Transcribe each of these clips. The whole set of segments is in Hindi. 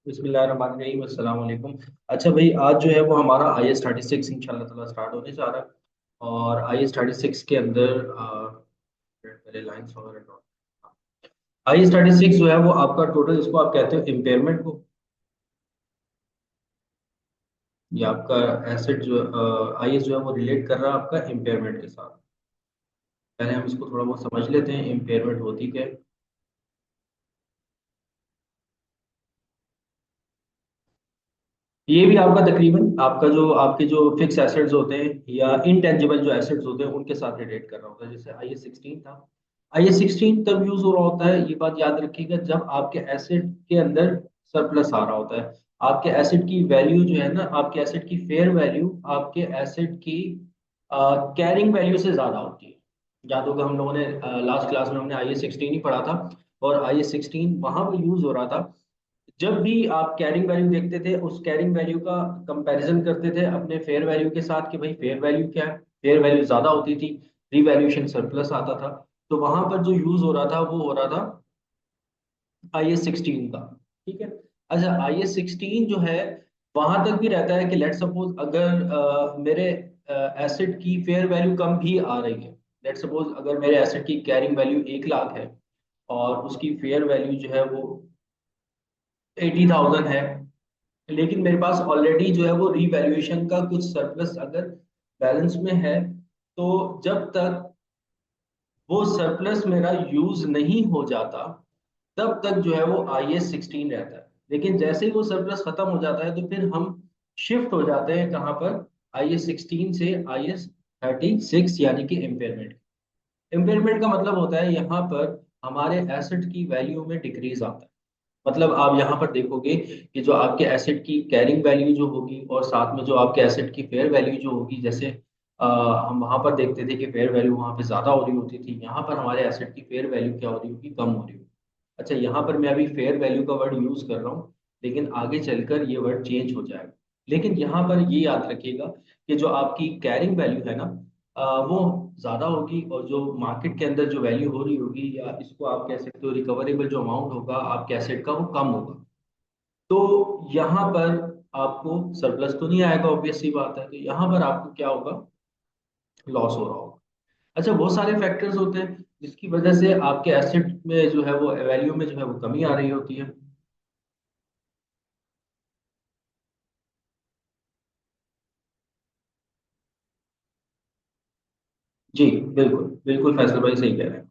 बिस्मिल्लाहिर्रहमानिर्रहीम अस्सलाम वालेकुम। अच्छा भाई, आज जो है वो हमारा आई एस 36 इंशाल्लाह ताला स्टार्ट होने जा रहा है। और आई एस 36 के अंदर पहले लाइंस वगैरह, आई एस 36 जो है वो आपका टोटल, इसको आप कहते हो इम्पेयरमेंट को, या आपका एसेट जो आई एस जो है वो रिलेट कर रहा है आपका इम्पेयरमेंट के साथ। पहले हम इसको थोड़ा बहुत समझ लेते हैं, इम्पेयरमेंट होती क्या है। ये भी आपका तकरीबन आपका जो आपके जो फिक्स एसेट्स होते हैं या इनटेंजिबल जो एसेट्स होते हैं उनके साथ रिलेट कर रहा होता है। जैसे आई एस 16 था, आई एस 16 तब यूज हो रहा होता है, ये बात याद रखिएगा, जब आपके एसेट के अंदर सरप्लस आ रहा होता है। आपके एसेट की वैल्यू जो है ना, आपके एसेट की फेयर वैल्यू आपके एसेट की कैरिंग वैल्यू से ज्यादा होती है। याद होगा हम लोगों ने लास्ट क्लास में हमने आई एस 16 ही पढ़ा था। और आई एस 16 वहां पर यूज हो रहा था जब भी आप कैरिंग वैल्यू देखते थे, उस कैरिंग वैल्यू का कंपैरिजन करते थे अपने फेयर वैल्यू के साथ कि भाई फेयर वैल्यू क्या है। फेयर वैल्यू ज्यादा होती थी, रिवैल्यूएशन सरप्लस आता था। तो वहां पर जो यूज हो रहा था वो हो रहा था आई एस 16 का। ठीक है। अच्छा, आई एस 16 जो है वहां तक भी रहता है कि लेट सपोज अगर मेरे एसेट की फेयर वैल्यू कम भी आ रही है। लेट सपोज अगर मेरे एसेट की कैरिंग वैल्यू 1 लाख है और उसकी फेयर वैल्यू जो है वो 80,000 है, लेकिन मेरे पास ऑलरेडी जो है वो रीवैल्यूएशन का कुछ सरप्लस अगर बैलेंस में है, तो जब तक वो सरप्लस मेरा यूज नहीं हो जाता तब तक जो है वो आई एस 16 रहता है। लेकिन जैसे ही वो सरप्लस खत्म हो जाता है तो फिर हम शिफ्ट हो जाते हैं कहाँ पर, आई एस 16 से आई एस 36 यानी कि इम्पेयरमेंट। इम्पेयरमेंट का मतलब होता है यहाँ पर हमारे एसेट की वैल्यू में डिक्रीज आता है। मतलब आप यहाँ पर देखोगे कि जो आपके एसेट की कैरिंग वैल्यू जो होगी और साथ में जो आपके एसेट की फेयर वैल्यू जो होगी, जैसे हम वहां पर देखते थे कि फेयर वैल्यू वहां पे ज्यादा हो रही होती थी, यहाँ पर हमारे एसेट की फेयर वैल्यू क्या हो रही होगी, कम हो रही होगी। अच्छा, यहाँ पर मैं अभी फेयर वैल्यू का वर्ड यूज कर रहा हूँ, लेकिन आगे चलकर ये वर्ड चेंज हो जाएगा। लेकिन यहाँ पर ये याद रखिएगा कि जो आपकी कैरिंग वैल्यू है ना, वो ज्यादा होगी, और जो मार्केट के अंदर जो वैल्यू हो रही होगी, या इसको आप कह सकते हो रिकवरेबल जो अमाउंट होगा आपके एसेट का, वो कम होगा। तो यहाँ पर आपको सरप्लस तो नहीं आएगा, ऑब्वियस सी बात है। तो यहाँ पर आपको क्या होगा, लॉस हो रहा होगा। अच्छा, बहुत सारे फैक्टर्स होते हैं जिसकी वजह से आपके एसेट में जो है वो वैल्यू में जो है वो कमी आ रही होती है। जी, बिल्कुल बिल्कुल फैसल भाई सही कह रहे हैं।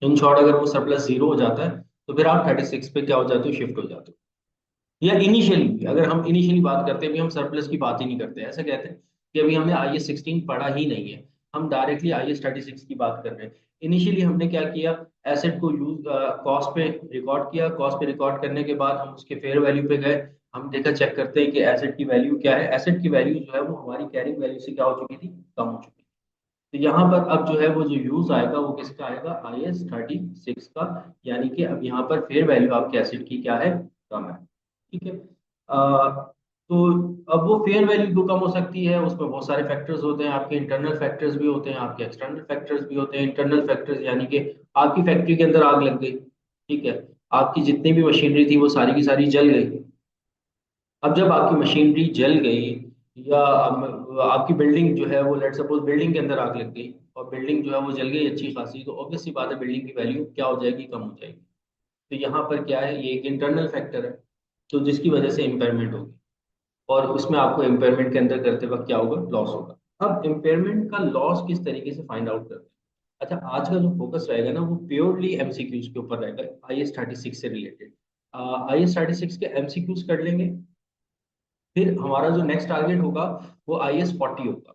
इन शॉर्ट, अगर वो सरप्लस जीरो हो जाता है तो फिर आप 36 पे क्या हो जाते हो, शिफ्ट हो जाते हो। या इनिशियली, अगर हम इनिशियली बात करते हैं, अभी हम सरप्लस की बात ही नहीं करते, ऐसे कहते हैं कि अभी हमने आई एस 16 पढ़ा ही नहीं है, हम डायरेक्टली आई एस 36 की बात कर रहे हैं। इनिशियली हमने क्या किया, एसेट को यूज कॉस्ट पे रिकॉर्ड किया, कॉस्ट पे रिकॉर्ड करने के बाद हम उसके फेयर वैल्यू पे गए। हम देखा, चेक करते हैं कि एसेट की वैल्यू क्या है। एसेट की वैल्यू जो है वो हमारी कैरिंग वैल्यू से क्या हो चुकी थी, कम हो चुकी थी। तो यहाँ पर अब जो है वो जो यूज आएगा वो किसका आएगा, आई एस 36 का। यानी कि अब यहाँ पर फेयर वैल्यू आपके एसेट की क्या है, कम है। ठीक है। तो अब वो फेयर वैल्यू क्यों कम हो सकती है, उसमें बहुत सारे फैक्टर्स होते हैं। आपके इंटरनल फैक्टर्स भी होते हैं, आपके एक्सटर्नल फैक्टर्स भी होते हैं। इंटरनल फैक्टर्स यानी कि आपकी फैक्ट्री के अंदर आग लग गई, ठीक है, आपकी जितनी भी मशीनरी थी वो सारी की सारी जल गई। अब जब आपकी मशीनरी जल गई, या आपकी बिल्डिंग जो है वो, लेट सपोज बिल्डिंग के अंदर आग लग गई और बिल्डिंग जो है वो जल गई अच्छी खासी, तो ऑब्वियस सी बात है बिल्डिंग की वैल्यू क्या हो जाएगी, कम हो जाएगी। तो यहाँ पर क्या है, ये एक इंटरनल फैक्टर है, तो जिसकी वजह से इम्पेयरमेंट होगी। और उसमें आपको इम्पेयरमेंट के अंदर करते वक्त क्या होगा, लॉस होगा। अब इम्पेयरमेंट का लॉस किस तरीके से फाइंड आउट करते हैं। अच्छा, आज का जो फोकस रहेगा ना वो प्योरली एमसीक्यूज के ऊपर रहेगा, आई एस 36 से रिलेटेड। आई एस 36 के एमसीक्यूज कर लेंगे। फिर हमारा जो नेक्स्ट टारगेट होगा वो आई एस 40 होगा।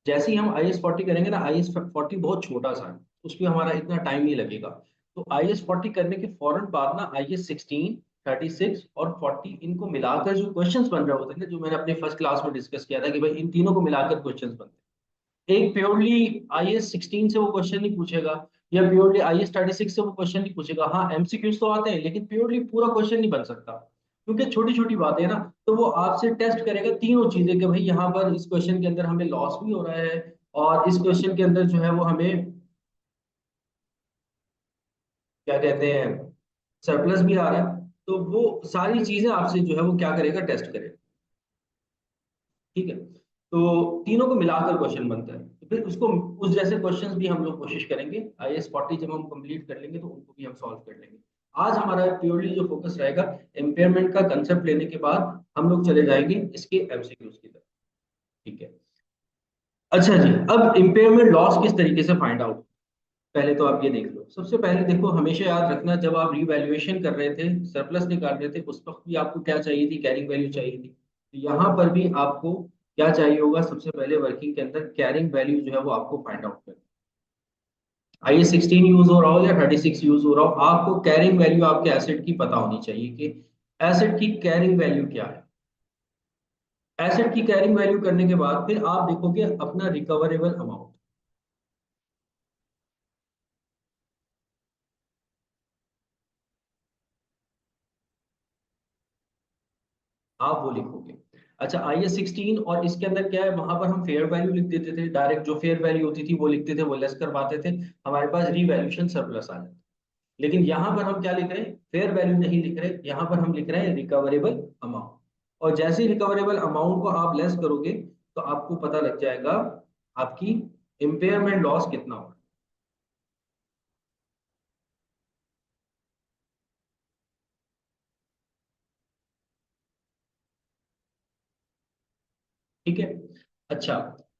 जैसे ही हम आई एस 40 करेंगे ना, आई एस 40 बहुत छोटा सा है, उसमें हमारा इतना टाइम नहीं लगेगा। तो आई एस 40 करने के फौरन बाद ना आई एस 16, 36 और 40, इनको मिलाकर जो क्वेश्चंस बन रहे होते हैं ना, जो मैंने अपने फर्स्ट क्लास में डिस्कस किया था कि भाई इन तीनों को मिलाकर क्वेश्चंस बनते हैं। एक प्योरली आई एस 16 से वो क्वेश्चन नहीं पूछेगा, या प्योरली आई एस 36 से वो क्वेश्चन नहीं पूछेगा। हाँ, एमसीक्यूज तो आते हैं, लेकिन प्योरली पूरा क्वेश्चन नहीं बन सकता, क्योंकि छोटी छोटी बातें हैं ना। तो वो आपसे टेस्ट करेगा तीनों चीजें कि भाई यहाँ पर इस क्वेश्चन के अंदर हमें लॉस भी हो रहा है, और इस क्वेश्चन के अंदर जो है वो हमें क्या कहते हैं, सरप्लस भी आ रहा है। तो वो सारी चीजें आपसे जो है वो क्या करेगा, टेस्ट करेगा। ठीक है, तो तीनों को मिलाकर क्वेश्चन बनता है, तो फिर उसको उस जैसे क्वेश्चंस भी हम लोग कोशिश करेंगे। IAS 40 जब हम कंप्लीट कर लेंगे तो उनको भी हम सॉल्व कर लेंगे। आज हमारा प्योरली जो फोकस रहेगा, इम्पेयरमेंट का कंसेप्ट लेने के बाद हम लोग चले जाएंगे इसके MCQs की तरफ। ठीक है, अच्छा जी, अब इम्पेयरमेंट लॉस किस तरीके से फाइंड आउट, पहले तो आप ये देख लो। सबसे पहले देखो, हमेशा याद रखना, जब आप रिवैल्यूएशन कर रहे थे, सरप्लस निकाल रहे थे, उस वक्त भी आपको क्या चाहिए थी, कैरिंग वैल्यू चाहिए थी। तो यहाँ पर भी आपको क्या चाहिए होगा, सबसे पहले वर्किंग के अंदर कैरिंग वैल्यू जो है वो आपको फाइंड आउट करना। IAS 16 यूज हो रहा हो या 36 यूज हो रहा हो, आपको कैरिंग वैल्यू आपके एसेट की पता होनी चाहिए कि एसेट की कैरिंग वैल्यू क्या है। एसेट की कैरिंग वैल्यू करने के बाद फिर आप देखोगे अपना रिकवरेबल अमाउंट, आप वो लिखोगे। अच्छा, IAS 16 और इसके अंदर क्या है, वहां पर हम फेयर वैल्यू लिख देते थे, डायरेक्ट जो फेयर वैल्यू होती थी वो लिखते थे, वो लेस करवाते थे, हमारे पास रिवैल्यूएशन सरप्लस आ जाता। लेकिन यहाँ पर हम क्या लिख रहे हैं, फेयर वैल्यू नहीं लिख रहे, यहाँ पर हम लिख रहे हैं रिकवरेबल अमाउंट। और जैसे ही रिकवरेबल अमाउंट को आप लेस करोगे तो आपको पता लग जाएगा आपकी इम्पेयरमेंट लॉस कितना होगा। ठीक है, अच्छा,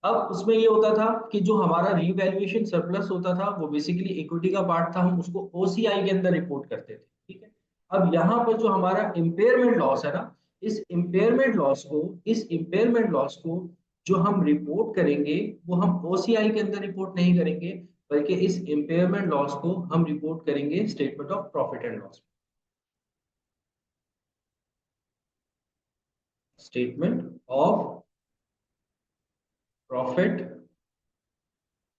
अब उसमें ये होता था कि जो हमारा रीवैल्यूएशन सरप्लस होता था वो बेसिकली इक्विटी का पार्ट था, हम उसको OCI के अंदर रिपोर्ट करते थे। ठीक है, अब यहाँ पर जो हमारा इम्पेयरमेंट लॉस है ना, इस इम्पेयरमेंट लॉस को जो हम रिपोर्ट करेंगे वो हम OCI के अंदर रिपोर्ट नहीं करेंगे, बल्कि इस इम्पेयरमेंट लॉस को हम रिपोर्ट करेंगे statement of profit and loss, statement of profit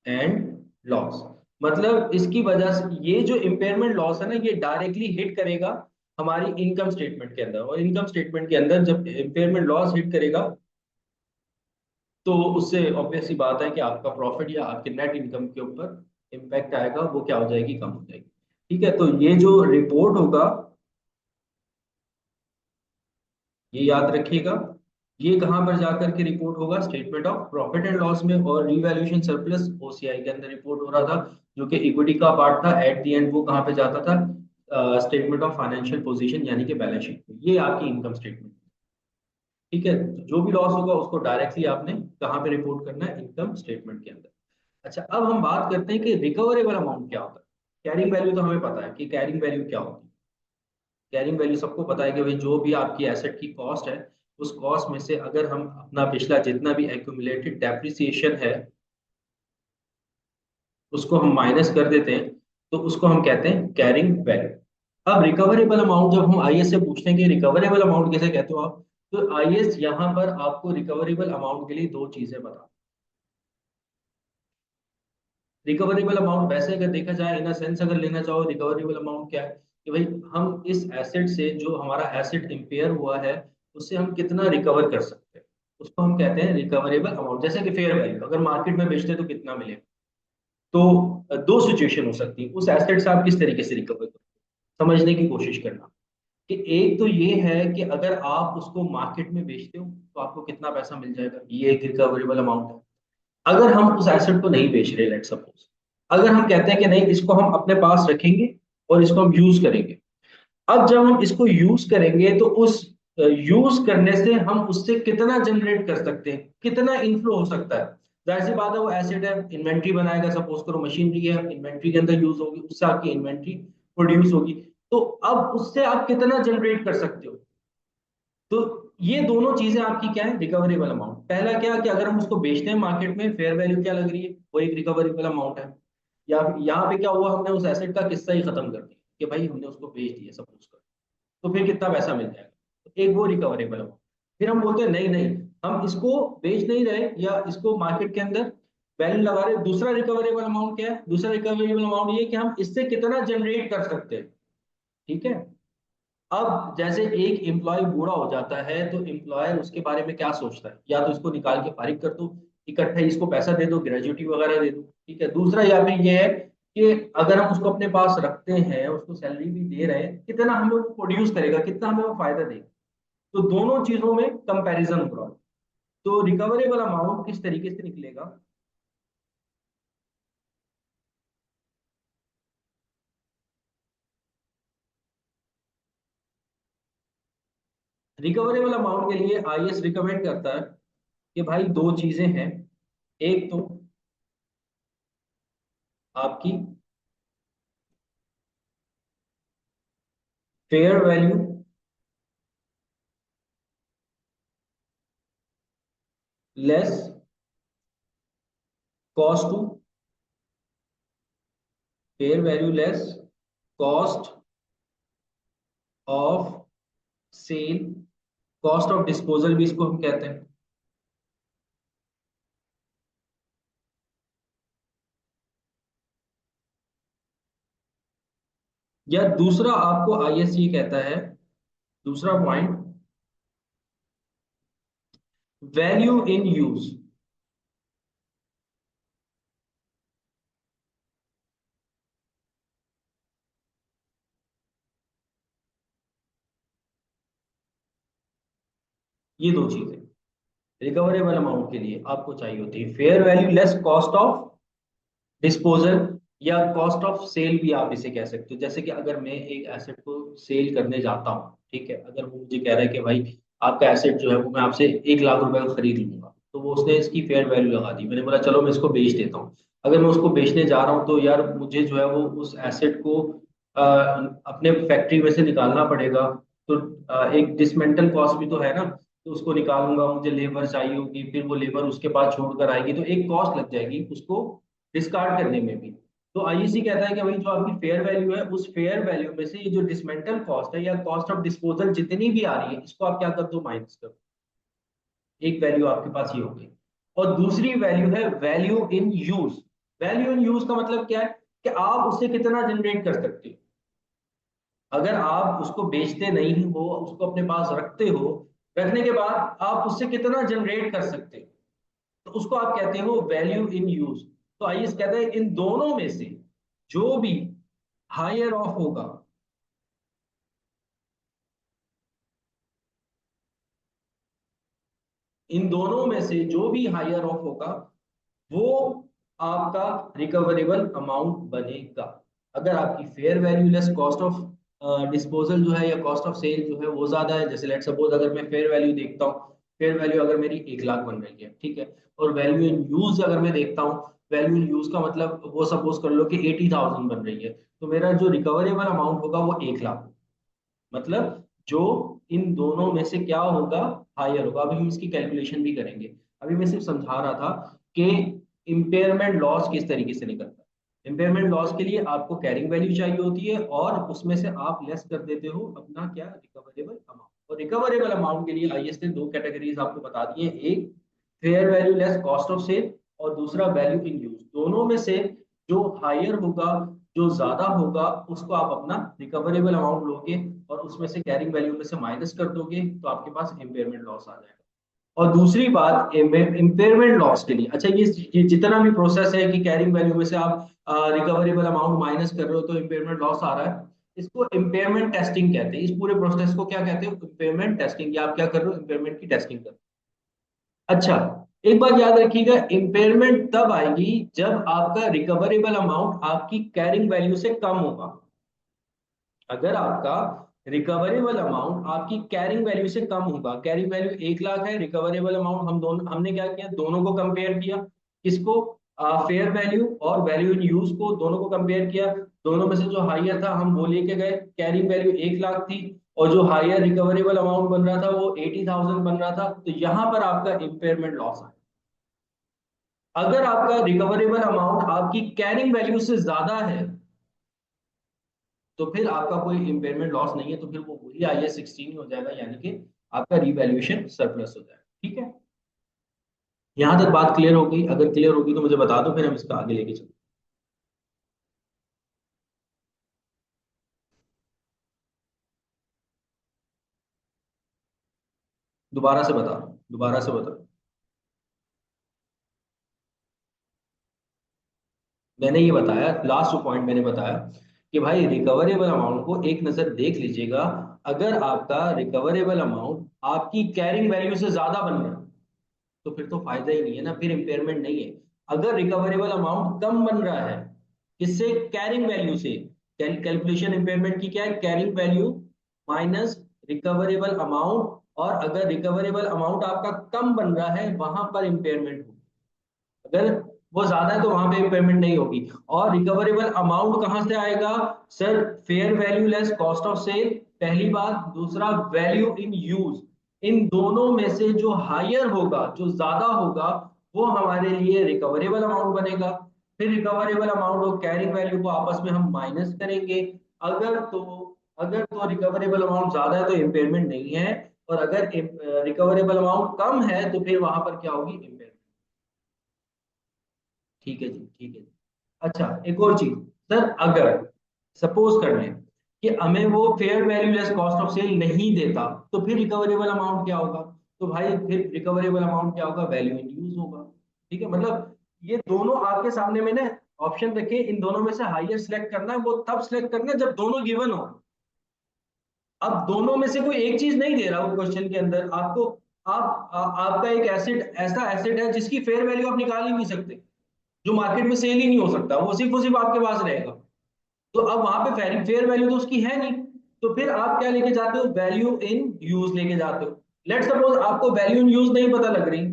and loss. मतलब इसकी वजह से ये जो इम्पेयरमेंट लॉस है ना, ये डायरेक्टली हिट करेगा हमारी इनकम स्टेटमेंट के अंदर, और इनकम स्टेटमेंट के अंदर जब इम्पेयरमेंट लॉस हिट करेगा तो उससे ऑब्वियस सी बात है कि आपका प्रॉफिट या आपके नेट इनकम के ऊपर इम्पैक्ट आएगा, वो क्या हो जाएगी, कम हो जाएगी। ठीक है, तो ये जो रिपोर्ट होगा, ये याद रखिएगा, ये कहां पर जाकर के रिपोर्ट होगा, statement of profit and loss में, और रिवैल्यूएशन सरप्लस OCI के अंदर रिपोर्ट हो रहा था, जो कि इक्विटी का पार्ट था। एट द एंड वो कहां पे जाता था, स्टेटमेंट ऑफ फाइनेंशियल पोजीशन यानी कि बैलेंस शीट में। ये आपकी इनकम स्टेटमेंट। ठीक है, तो जो भी लॉस होगा उसको डायरेक्टली आपने कहाँ पे रिपोर्ट करना है, इनकम स्टेटमेंट के अंदर। अच्छा, अब हम बात करते हैं कि रिकवरेबल अमाउंट क्या होता है। कैरिंग वैल्यू तो हमें पता है कि कैरिंग वैल्यू क्या होती है। कैरिंग वैल्यू सबको पता है कि भाई जो भी आपकी एसेट की कॉस्ट है, उस कॉस्ट में से अगर हम अपना पिछला जितना भी एक्यूमुलेटेड डेप्रिसिएशन है उसको हम माइनस कर देते हैं, तो उसको हम कहते हैं कैरिंग वैल्यू। अब रिकवरेबल अमाउंट जब हम IAS से पूछते हैं कि रिकवरेबल अमाउंट कैसे कहते हो आप, तो IAS यहाँ पर आपको रिकवरेबल अमाउंट के लिए दो चीजें बता। रिकवरेबल अमाउंट वैसे अगर देखा जाए, इन सेंस अगर लेना चाहो, रिकवरेबल अमाउंट क्या है कि भाई हम इस एसेट से, जो हमारा एसेट इम्पेयर हुआ है, उससे हम कितना रिकवर कर सकते हैं, उसको हम कहते हैं रिकवरेबल अमाउंट। जैसे कि फेयर वैल्यू अगर मार्केट में बेचते तो कितना मिलेगा। तो दो सिचुएशन हो सकती है, उस एसेट से आप किस तरीके से रिकवर करो, समझने की कोशिश करना। कि एक तो ये है कि अगर आप उसको मार्केट में बेचते हो तो आपको कितना पैसा मिल जाएगा, ये एक रिकवरेबल अमाउंट है। अगर हम उस एसेट को नहीं बेच रहे, लेट सपोज, अगर हम कहते हैं कि नहीं, इसको हम अपने पास रखेंगे और इसको हम यूज करेंगे। अब जब हम इसको यूज करेंगे तो उस यूज करने से हम उससे कितना जनरेट कर सकते हैं, कितना इनफ्लो हो सकता है। जाहिर सी बात है, वो एसेट है, इन्वेंट्री बनाएगा, सपोज करो मशीनरी है, इन्वेंट्री के अंदर यूज होगी, उससे आपकी इन्वेंट्री प्रोड्यूस होगी। तो अब उससे आप कितना जनरेट कर सकते हो। तो ये दोनों चीजें आपकी क्या है, रिकवरेबल अमाउंट। पहला क्या कि अगर हम उसको बेचते हैं मार्केट में, फेयर वैल्यू क्या लग रही है, वो एक रिकवरेबल अमाउंट है। या यहाँ पे क्या हुआ, हमने उस एसेट का किस्सा ही खत्म कर दिया कि भाई हमने उसको बेच दिया सपोज कर, तो फिर कितना पैसा मिल जाएगा, तो एक वो रिकवरेबल अमाउंट। फिर हम बोलते हैं नहीं नहीं, हम इसको बेच नहीं रहे या इसको मार्केट के अंदर वैल्यू लगा रहे। दूसरा रिकवरेबल अमाउंट क्या है, दूसरा रिकवरेबल अमाउंट ये कि हम इससे कितना जनरेट कर सकते हैं। ठीक है, अब जैसे एक एम्प्लॉय बूढ़ा हो जाता है तो एम्प्लॉयर उसके बारे में क्या सोचता है, या तो इसको निकाल के फारिग कर दो, इकट्ठा ही इसको पैसा दे दो, ग्रेजुएटी वगैरह दे दो। ठीक है, दूसरा या फिर ये है कि अगर हम उसको अपने पास रखते हैं, उसको सैलरी भी दे रहे हैं, कितना हमें वो प्रोड्यूस करेगा, कितना हमें वो फायदा देगा। तो दोनों चीजों में कंपैरिजन हो रहा है। तो रिकवरेबल अमाउंट किस तरीके से निकलेगा? रिकवरेबल अमाउंट के लिए आईएएस रिकमेंड करता है कि भाई दो चीजें हैं। एक तो आपकी fair value less cost to, fair value less cost of sale, cost of disposal भी इसको हम कहते हैं। या दूसरा आपको आईएस ये कहता है, दूसरा पॉइंट, वैल्यू इन यूज। ये दो चीजें रिकवरेबल अमाउंट के लिए आपको चाहिए होती है, fair value less cost of disposal, या कॉस्ट ऑफ सेल भी आप इसे कह सकते हो। जैसे कि अगर मैं एक एसेट को सेल करने जाता हूँ, ठीक है, अगर वो मुझे कह रहा है कि भाई आपका एसेट जो है वो मैं आपसे 1 लाख रुपए का खरीद लूंगा, तो वो उसने इसकी फेयर वैल्यू लगा दी, मैंने बोला चलो मैं इसको बेच देता हूँ। अगर मैं उसको बेचने जा रहा हूँ तो यार मुझे जो है वो उस एसेट को अपने फैक्ट्री में से निकालना पड़ेगा। तो एक डिसमेंटल कॉस्ट भी तो है ना, तो उसको निकालूंगा, मुझे लेबर चाहिए होगी, फिर वो लेबर उसके पास छोड़कर आएगी, तो एक कॉस्ट लग जाएगी उसको डिस्कार्ड करने में भी। तो आईईसी कहता है कि भाई जो आपकी फेयर वैल्यू है, उस फेयर वैल्यू में से ये जो डिसमेंटल कॉस्ट है या कॉस्ट ऑफ डिस्पोजल जितनी भी आ रही है, इसको आप क्या कर दो, माइनस कर दो। एक वैल्यू आपके पास ये हो गई। और दूसरी वैल्यू है value in use. Value in use का मतलब क्या है कि आप उससे कितना जनरेट कर सकते हो। अगर आप उसको बेचते नहीं हो, उसको अपने पास रखते हो, रखने के बाद आप उससे कितना जनरेट कर सकते हो, तो उसको आप कहते हो वैल्यू इन यूज। तो आइए कहते हैं इन दोनों में से जो भी हायर ऑफ होगा, इन दोनों में से जो भी हायर ऑफ होगा वो आपका रिकवरेबल अमाउंट बनेगा। अगर आपकी fair value less cost of disposal जो है या कॉस्ट ऑफ सेल जो है वो ज्यादा है, जैसे लेट सपोज अगर मैं फेयर वैल्यू देखता हूँ, फेयर वैल्यू अगर मेरी 1 लाख बन रही है, ठीक है, और वैल्यू इन यूज अगर मैं देखता हूँ, वैल्यू इन यूज का मतलब वो सपोज कर लो कि 80,000 बन रही है, तो मेरा जो रिकवरेबल अमाउंट होगा वो 1 लाख। मतलब जो इन दोनों में से क्या होगा, हायर होगा। अभी हम इसकी कैलकुलेशन भी करेंगे। अभी मैं सिर्फ समझा रहा था कि इम्पेयरमेंट लॉस किस तरीके से निकलता है। इम्पेयरमेंट लॉस के लिए आपको कैरिंग वैल्यू चाहिए होती है और उसमें से आप लेस कर देते हो अपना क्या, रिकवरेबल अमाउंट। और रिकवरेबल अमाउंट के लिए आईएएस ने दो कैटेगरीज आपको बता दी है, एक fair value less cost of sale और दूसरा वैल्यू इन यूज। दोनों में से जो हायर होगा, जो ज्यादा होगा, उसको आप अपना रिकवरेबल अमाउंट लोगे और उसमें से कैरिंग वैल्यू में से माइनस कर दोगे, तो आपके पास इम्पेयरमेंट लॉस आ जाएगा। और दूसरी बात इम्पेयरमेंट लॉस के लिए, अच्छा ये जितना भी प्रोसेस है कि कैरिंग वैल्यू में से आप रिकवरेबल अमाउंट माइनस कर रहे हो तो इम्पेयरमेंट लॉस आ रहा है, इसको इम्पेयरमेंट टेस्टिंग कहते हैं। इस पूरे प्रोसेस को क्या कहते हो, इम्पेयरमेंट टेस्टिंग। या आप क्या कर रहे हो, इम्पेयरमेंट की टेस्टिंग कर रहे हो। अच्छा, एक बात याद रखिएगा, इम्पेयरमेंट तब आएगी जब आपका रिकवरेबल अमाउंट आपकी कैरिंग वैल्यू से कम होगा। अगर आपका रिकवरेबल अमाउंट आपकी कैरिंग वैल्यू से कम होगा, कैरिंग वैल्यू 1 लाख है, रिकवरेबल अमाउंट हम दोनों, हमने क्या किया, दोनों को कंपेयर किया। किसको, फेयर वैल्यू और वैल्यू इन यूज को, दोनों को कंपेयर किया। दोनों में से जो हायर था हम वो लेके गए, कैरिंग वैल्यू 1 लाख थी और जो हायर रिकवरेबल अमाउंट बन रहा था वो 80,000 बन रहा था, तो यहां पर आपका इम्पेयरमेंट लॉस है। अगर आपका रिकवरेबल अमाउंट आपकी कैरिंग वैल्यू से ज्यादा है, तो फिर आपका कोई इम्पेयरमेंट लॉस नहीं है, तो फिर वो वही आईएस 16 हो जाएगा, यानी कि आपका रिवैल्यूएशन सरप्लस हो जाएगा। ठीक है, यहां तक बात क्लियर हो गई? अगर क्लियर होगी तो मुझे बता दो, फिर हम इसका आगे लेके चलते हैं। दोबारा से बता, दोबारा से बता। मैंने ये बताया, लास्ट पॉइंट मैंने बताया कि भाई रिकवरेबल अमाउंट को एक नजर देख लीजिएगा। अगर आपका रिकवरेबल अमाउंट आपकी कैरिंग वैल्यू से ज्यादा बन रहा है तो फिर तो फायदा ही नहीं है ना, फिर इम्पेयरमेंट नहीं है। अगर रिकवरेबल अमाउंट कम बन रहा है, किससे? कैरिंग वैल्यू से। कैलकुलेशन इम्पेयरमेंट की क्या है? Carrying value minus recoverable amount. और अगर रिकवरेबल अमाउंट आपका कम बन रहा है वहां पर इम्पेयरमेंट होगी। अगर वो ज्यादा है तो वहां पे पेमेंट नहीं होगी। और रिकवरेबल अमाउंट कहां से आएगा? Sir, fair value less cost of sale, पहली बात। दूसरा, वैल्यू इन यूज। इन दोनों में से जो हायर होगा, जो ज्यादा होगा, वो हमारे लिए रिकवरेबल अमाउंट बनेगा। फिर रिकवरेबल अमाउंट और कैरिंग वैल्यू को आपस में हम माइनस करेंगे। अगर तो अगर तो रिकवरेबल अमाउंट ज्यादा है तो इम्पेयरमेंट नहीं है, और अगर रिकवरेबल अमाउंट कम है तो फिर वहां पर क्या होगी? इम्पेयरमेंट। ठीक है जी, ठीक है जी। अच्छा, एक और चीज। सर, अगर सपोज कर लें कि हमें वो fair value less cost of sale नहीं देता, तो फिर रिकवरेबल अमाउंट क्या होगा? तो भाई फिर रिकवरेबल अमाउंट क्या होगा? वैल्यू इन यूज होगा। ठीक है, मतलब ये दोनों आपके सामने मैंने ऑप्शन रखे, इन दोनों में से हाईएस्ट सिलेक्ट करना है। वो तब सिलेक्ट करना है जब दोनों गिवन हो। अब दोनों में से कोई एक चीज नहीं दे रहा वो क्वेश्चन के अंदर आपको। आपका एक एसेट, ऐसा एसेट है जिसकी फेयर वैल्यू आप निकाल ही नहीं सकते, जो मार्केट में सेल ही नहीं हो सकता, वो सिर्फ आपके पास रहेगा। तो अब वहां पे फेयर वैल्यू तो उसकी है नहीं। तो फिर आप क्या लेके जाते हो? वैल्यू इन यूज लेके जाते हो। लेट सपोज आपको वैल्यू इन यूज नहीं पता लग रही,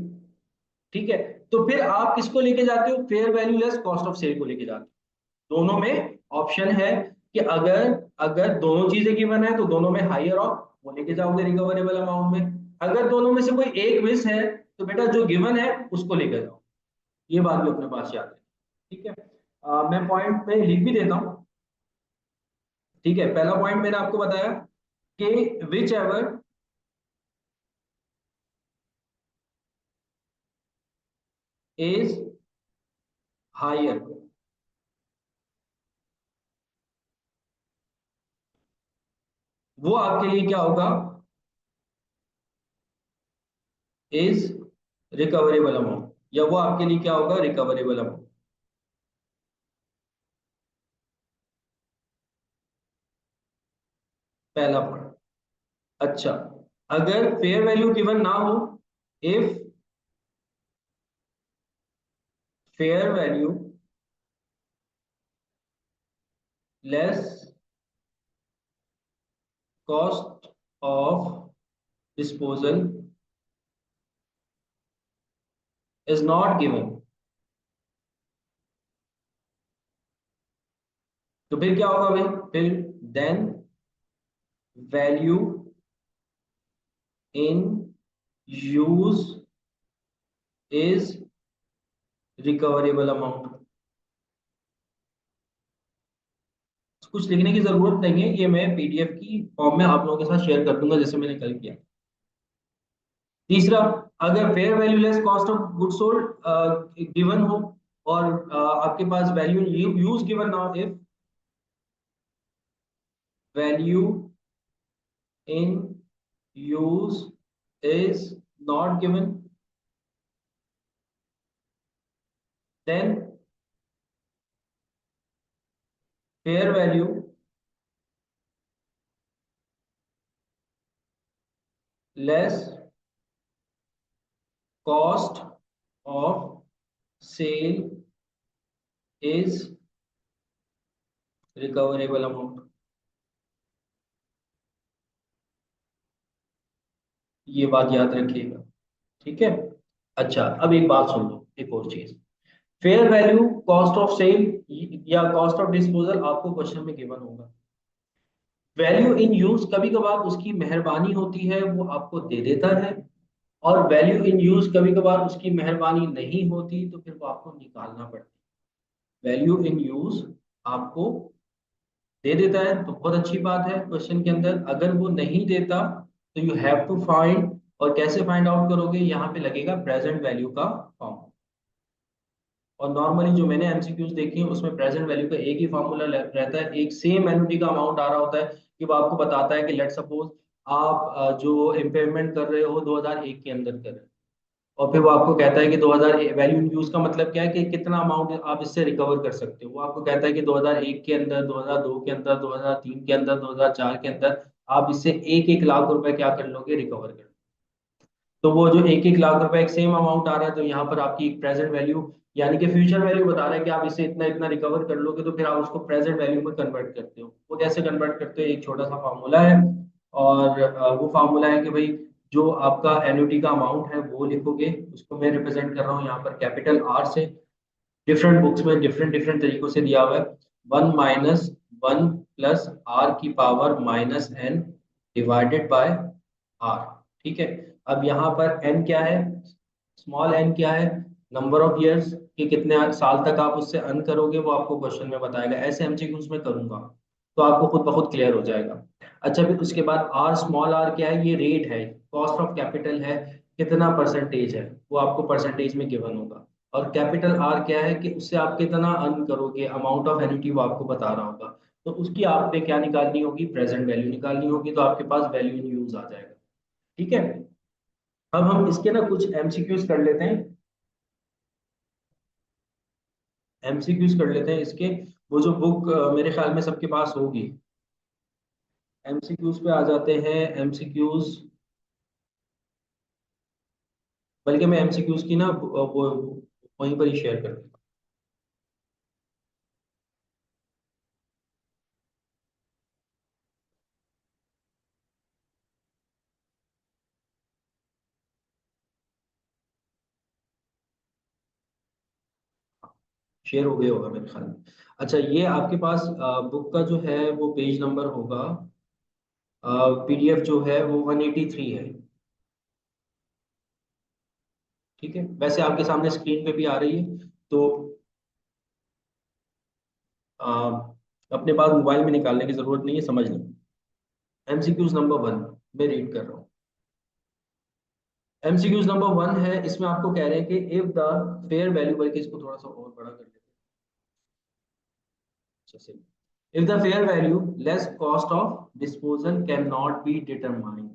ठीक है, तो फिर आप किसको लेके जाते हो? Fair value less cost of sale को लेके जाते हो। दोनों में ऑप्शन है कि अगर अगर दोनों चीजें गिवन है तो दोनों में हायर ऑफ वो लेके जाओगे रिकवरेबल अमाउंट में। अगर दोनों में से कोई एक मिस है तो बेटा जो गिवन है उसको लेके जाओ। ये बात भी अपने पास याद है। ठीक है, मैं पॉइंट में लिख भी देता हूँ। ठीक है, पहला पॉइंट मैंने आपको बताया कि विच एवर इज हायर, वो आपके लिए क्या होगा? इज रिकवरेबल अमाउंट, या वो आपके लिए क्या होगा? Recoverable amount. पहला पॉइंट। अच्छा, अगर फेयर वैल्यू गिवन ना हो, if fair value less cost of disposal is not given, तो फिर क्या होगा भाई? फिर then value in use is recoverable amount. कुछ लिखने की जरूरत नहीं है, ये मैं पीडीएफ की फॉर्म में आप लोगों के साथ शेयर कर दूंगा जैसे मैंने कल किया। तीसरा, अगर fair value less cost of good sold given हो, और आपके पास वैल्यू यूज गिवन ना हो, if value in use is not given, then fair value less cost of sale is recoverable amount. ये बात याद रखिएगा। ठीक है। अच्छा, अब एक बात सुन लो, एक और चीज। Fair value cost of sale या कॉस्ट ऑफ डिस्पोजल आपको क्वेश्चन में गिवन होगा। वैल्यू इन यूज कभी कभार उसकी मेहरबानी होती है, वो आपको दे देता है। और वैल्यू इन यूज कभी कभार उसकी मेहरबानी नहीं होती तो फिर वो आपको निकालना पड़ता है। वैल्यू इन यूज आपको दे देता है तो बहुत अच्छी बात है क्वेश्चन के अंदर। अगर वो नहीं देता तो यू हैव टू फाइंड। और कैसे फाइंड आउट करोगे? यहाँ पे लगेगा प्रेजेंट वैल्यू का फॉर्म। और नॉर्मली जो मैंने एमसीक्यूज देखी है उसमें प्रेजेंट वैल्यू का एक ही फॉर्मूला रहता है। एक सेम एन्युटी का अमाउंट आ रहा होता है कि वो आपको बताता है कि लेट सपोज आप जो इम्पेयरमेंट कर रहे हो 2001 के अंदर कर रहे हो, और फिर वो आपको कहता है कि 2000 वैल्यू इन यूज का मतलब क्या है कि कितना अमाउंट आप इससे रिकवर कर सकते हो। वो आपको कहता है कि 2001 के अंदर, 2002 के अंदर, 2003 के अंदर, 2004 के अंदर आप इससे 1-1 लाख रुपए क्या कर लोगे, रिकवर कर। तो वो जो 1-1 लाख रुपए एक सेम अमाउंट आ रहा है, तो यहाँ पर आपकी प्रेजेंट वैल्यू यानी कि फ्यूचर वैल्यू बता रहा है कि आप इससे इतना इतना रिकवर कर लोगे, तो फिर आप उसको प्रेजेंट वैल्यू में कन्वर्ट करते हो। वो कैसे कन्वर्ट करते हो, एक छोटा सा फार्मूला है। और वो फार्मूला है कि भाई जो आपका एन्युटी का अमाउंट है वो लिखोगे, उसको मैं रिप्रेजेंट कर रहा हूँ यहाँ पर कैपिटल आर से। डिफरेंट बुक्स में डिफरेंट डिफरेंट तरीकों से दिया हुआ है। 1 - 1 + r⁻⁻n डिवाइडेड बाय आर। ठीक है। अब यहाँ पर n क्या है, स्मॉल n क्या है, नंबर ऑफ इयर्स कि कितने साल तक आप उससे अर्न करोगे, वो आपको क्वेश्चन में बताएगा। ऐसे एमसीक्यूज में करूंगा तो आपको खुद ब खुद क्लियर हो जाएगा। अच्छा, फिर उसके बाद आर, स्मॉल आर क्या है, ये रेट है, कॉस्ट ऑफ कैपिटल है, कितना परसेंटेज है, वो आपको परसेंटेज में गिवन होगा। और कैपिटल आर क्या है कि उससे आप कितना अर्न करोगे, अमाउंट ऑफ एन्युटी वो आपको बता रहा होगा। तो उसकी आपने क्या निकालनी होगी, प्रेजेंट वैल्यू निकालनी होगी, तो आपके पास वैल्यू इन यूज आ जाएगा। ठीक है। अब हम इसके ना कुछ एमसीक्यूज कर लेते हैं, एमसीक्यूज कर लेते हैं इसके। वो जो बुक मेरे ख्याल में सबके पास होगी, एमसीक्यूज पे आ जाते हैं। एमसीक्यूज, बल्कि मैं एमसीक्यूज की ना वो वहीं पर ही शेयर कर देता हूँ। शेयर हो गया होगा मेरे ख्याल में। अच्छा, ये आपके पास बुक का जो है वो पेज नंबर होगा, पीडीएफ जो है वो 183 है। ठीक है, वैसे आपके सामने स्क्रीन पे भी आ रही है। तो अ, अपने पास मोबाइल में निकालने की जरूरत नहीं है, समझ लें। एमसीक्यूज नंबर 1 मैं रीड कर रहा हूँ। एमसीक्यूज नंबर 1 है, इसमें आपको कह रहे हैं कि इफ द फेयर वैल्यू, बल्कि इसको थोड़ा सा और बड़ा कर लेते हैं। अच्छा से, if the fair value less cost of disposal can not be determined.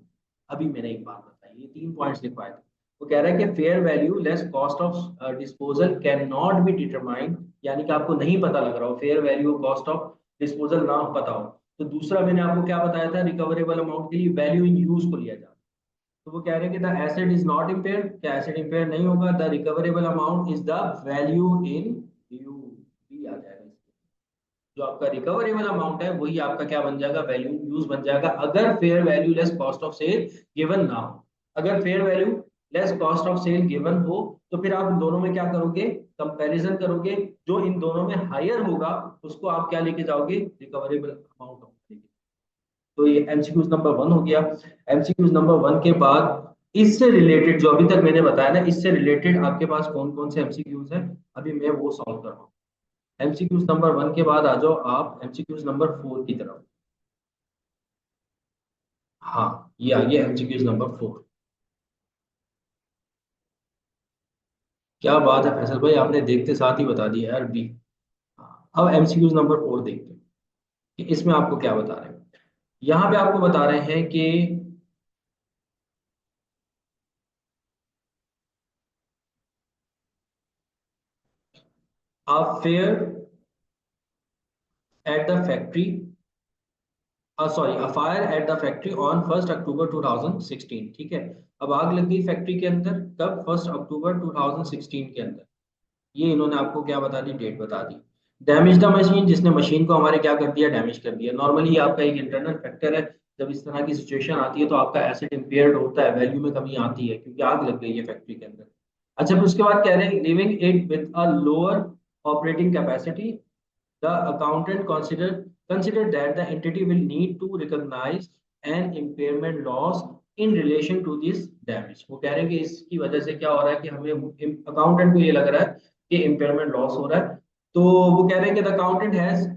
अभी मैंने एक बात बताई, ये 3 पॉइंट्स लिखवाए थे। वो कह रहा है कि fair value less cost of disposal can not be determined, यानी कि आपको नहीं पता लग रहा हो, फेयर वैल्यू और कॉस्ट ऑफ डिस्पोजल ना पता हो। तो दूसरा मैंने आपको क्या बताया था, रिकवरेबल अमाउंट के लिए वैल्यू इन यूज को लिया जाता है। तो वो कह रहे हैं कि the asset is not impaired, क्या एसेट इम्पेयर नहीं होगा, the recoverable amount is the value in use, भी आ जाएगा। जो आपका रिकवरेबल अमाउंट है वही आपका क्या बन जाएगा, वैल्यू यूज बन जाएगा, अगर fair value less cost of sale given ना हो। अगर fair value less cost of sale given हो, तो फिर आप इन दोनों में क्या करोगे, कंपैरिजन करोगे। जो इन दोनों में हायर होगा उसको आप क्या लेके जाओगे, रिकवरेबल अमाउंट लेके। तो ये एमसीक्यूज नंबर 1 हो गया। एमसीक्यूज नंबर 1 के बाद इससे रिलेटेड जो अभी तक मैंने बताया ना, इससे रिलेटेड आपके पास कौन कौन से एमसीक्यूज हैं, अभी मैं वो सॉल्व कर रहा हूँ। एमसीक्यूज नंबर 1 के बाद आ जाओ आप एमसीक्यूज नंबर 4 की तरफ। हाँ, ये आ गया एमसीक्यूज नंबर 4। क्या बात है फैसल भाई, आपने देखते साथ ही बता दिया यार बी। हाँ, अब एमसीक्यूज नंबर 4 देखते हैं कि इसमें आपको क्या बता रहे हैं। यहाँ पे आपको बता रहे हैं कि a fair at the factory, sorry, a fire at the factory on 1 अक्टूबर 2016। ठीक है। अब आग लग गई फैक्ट्री के अंदर, कब, 1 अक्टूबर 2016 के अंदर। ये इन्होंने आपको क्या बता दी, डेट बता दी। डैमेज द मशीन, जिसने मशीन को हमारे क्या कर दिया, डैमेज कर दिया। नॉर्मली आपका एक इंटरनल फैक्टर है, जब इस तरह की सिचुएशन आती है तो आपका एसेट इम्पेयर्ड होता है, वैल्यू में कमी आती है क्योंकि आग लग गई है फैक्ट्री के अंदर। अच्छा, फिर उसके बाद कह रहे हैं living it with a lower operating capacity, the accountant considered that the entity will need to recognize an impairment loss in relation to this damage। वो कह रहे हैं कि इसकी वजह से क्या हो रहा है कि हमें अकाउंटेंट को ये लग रहा है कि इम्पेयरमेंट लॉस हो रहा है। तो वो कह रहे हैं कि the accountant has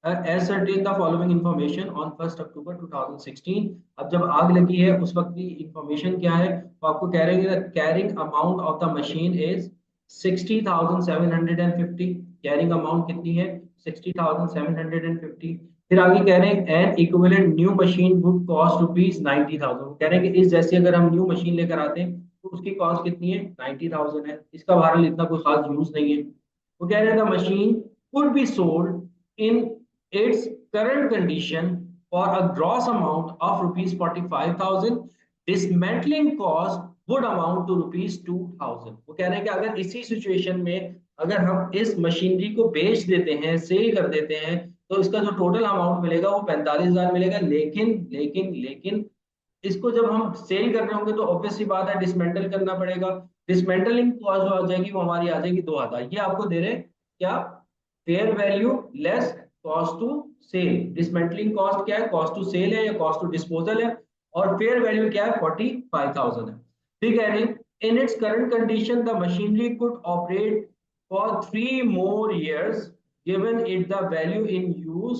ascertained the following information on 1 अक्टूबर 2016। अब जब आग लगी है उस वक्त की इंफॉर्मेशन क्या है, तो आपको कह रहे हैं कि carrying amount of the machine is 60,750। Carrying amount कितनी है, 60,750। फिर आगे कह रहे हैं N equivalent new machine would cost rupees 90,000। कह रहे हैं कि इस जैसी अगर हम न्यू मशीन लेकर आते हैं तो उसकी कॉस्ट कितनी है, 90,000 है। इसका बहरहाल इतना कोई खास यूज नहीं है। वो कह रहे थे machine could be sold in its current condition for a gross amount of rupees 45,000, dismantling cost would amount to rupees 2,000। वो कह रहे हैं कि अगर इसी सिचुएशन में अगर हम इस मशीनरी को बेच देते हैं, सेल कर देते हैं, तो इसका जो टोटल अमाउंट मिलेगा वो 45,000 मिलेगा। लेकिन इसको जब हम सेल कर रहे होंगे तो ऑब्वियस सी बात है डिसमेंटल करना पड़ेगा। डिसमेंटलिंग कॉस्ट जो आ जाएगी वो हमारी आ जाएगी 2,000। ये आपको दे रहे हैं क्या, fair value less cost to sale. Dismantling cost क्या है, कॉस्ट टू सेल है या कॉस्ट टू डिस्पोजल है, और फेयर वैल्यू क्या है, 45,000 है। ठीक है नहीं, इन its current condition the machinery could operate for 3 more years given it the value in use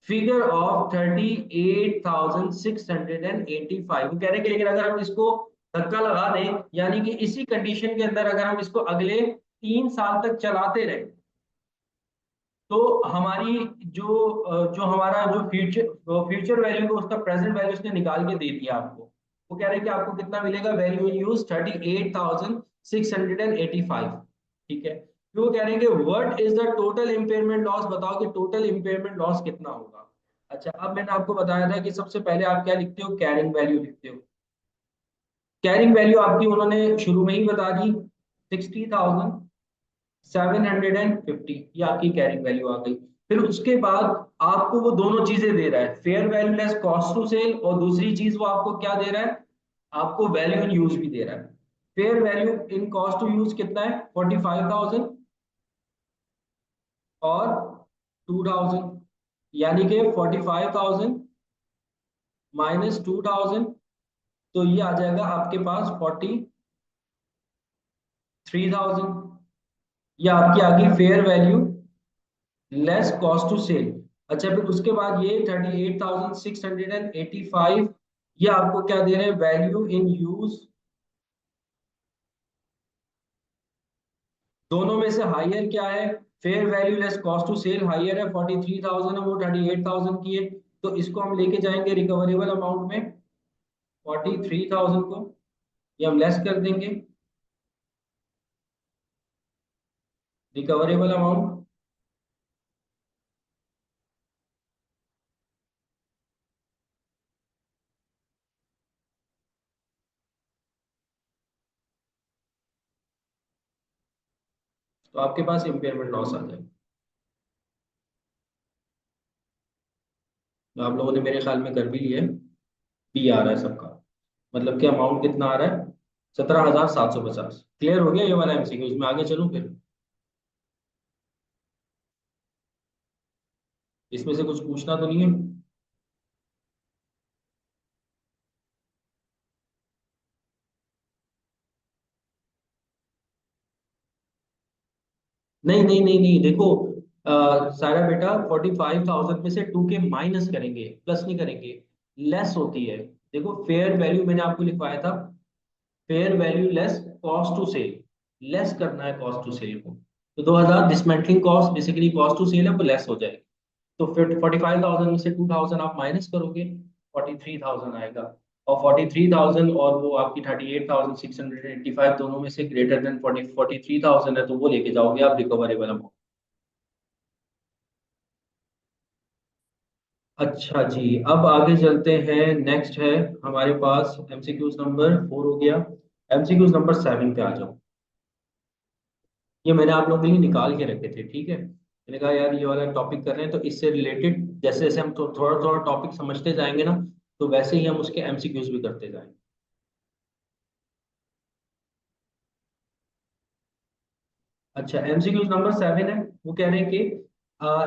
figure of 38,685। वो कह रहे हैं कि लेकिन अगर हम इसको धक्का लगा दें, यानी कि इसी कंडीशन के अंदर अगर हम इसको अगले 3 साल तक चलाते रहे, तो हमारी जो हमारा जो फ्यूचर वैल्यू को उसका प्रेजेंट वैल्यू उसने निकाल के दे दिया आपको। वो कह रहे हैं कि आपको कितना मिलेगा, वैल्यू इन यूज 38,685। ठीक है, फिर वो कह रहे हैं कि what is the total impairment loss, बताओ कि टोटल इम्पेयरमेंट लॉस कितना होगा। अच्छा, अब मैंने आपको बताया था कि सबसे पहले आप क्या लिखते हो, कैरिंग वैल्यू लिखते हो। कैरिंग वैल्यू आपकी उन्होंने शुरू में ही बता दी, 60,750, ये आपकी कैरिंग वैल्यू आ गई। फिर उसके बाद आपको वो दोनों चीजें दे रहा है, fair value less cost to cell, और दूसरी चीज वो आपको क्या दे रहा है, आपको वैल्यू इन यूज भी दे रहा है। Fair value in cost to use कितना है, 45,000 और 2,000, यानी कि 45,000 माइनस 2,000, तो ये आ जाएगा आपके पास 43,000। ये आपकी आ गई fair value less cost to sale. अच्छा, फिर उसके बाद ये 38,685, ये आपको क्या दे रहे हैं, वैल्यू इन यूज। दोनों में से हायर क्या है, fair value less cost to sale higher है, 43,000 है, वो 38,000 की है। तो इसको हम लेके जाएंगे रिकवरेबल अमाउंट में, 43,000 को ये हम लेस कर देंगे रिकवरेबल अमाउंट। तो आपके पास इम्पेयरमेंट लॉस आ जाएगा। तो आप लोगों ने मेरे ख्याल में कर भी लिया है, बी आ रहा है सबका, मतलब कि अमाउंट कितना आ रहा है, 17,750। क्लियर हो गया ये वाला एमसीक्यू, इसमें आगे चलूं फिर, इसमें से कुछ पूछना तो नहीं है। नहीं, देखो सारा बेटा, 45,000 में से 2 के माइनस करेंगे, प्लस नहीं करेंगे, लेस होती है। देखो फेयर वैल्यू मैंने आपको लिखवाया था, fair value less cost to sale, less करना है कॉस्ट टू सेल को। तो 2,000 dismantling cost basically cost to cell है, वो लेस हो जाएगी। तो फिर 45,000 में से 2,000 आप माइनस करोगे, 43,000 आएगा। और 43,000 और वो आपकी 38,685, दोनों में से ग्रेटर देन 43,000 है, तो वो लेके जाओगे आप रिकवरेबल अमाउंट। अच्छा जी, अब आगे चलते हैं। नेक्स्ट है हमारे पास एमसीक्यूज नंबर 4 हो गया, एमसीक्यूज नंबर 7 पे आ जाओ। ये मैंने आप लोगों के लिए निकाल के रखे थे, ठीक है। मैंने कहा यार ये वाला टॉपिक कर रहे हैं तो इससे रिलेटेड जैसे जैसे हम तो थोड़ा थोड़ा टॉपिक समझते जाएंगे ना, तो वैसे ही हम उसके एमसीक्यूज भी करते जाएंगे। अच्छा, एमसीक्यूज नंबर 7 है। वो कह रहे हैं कि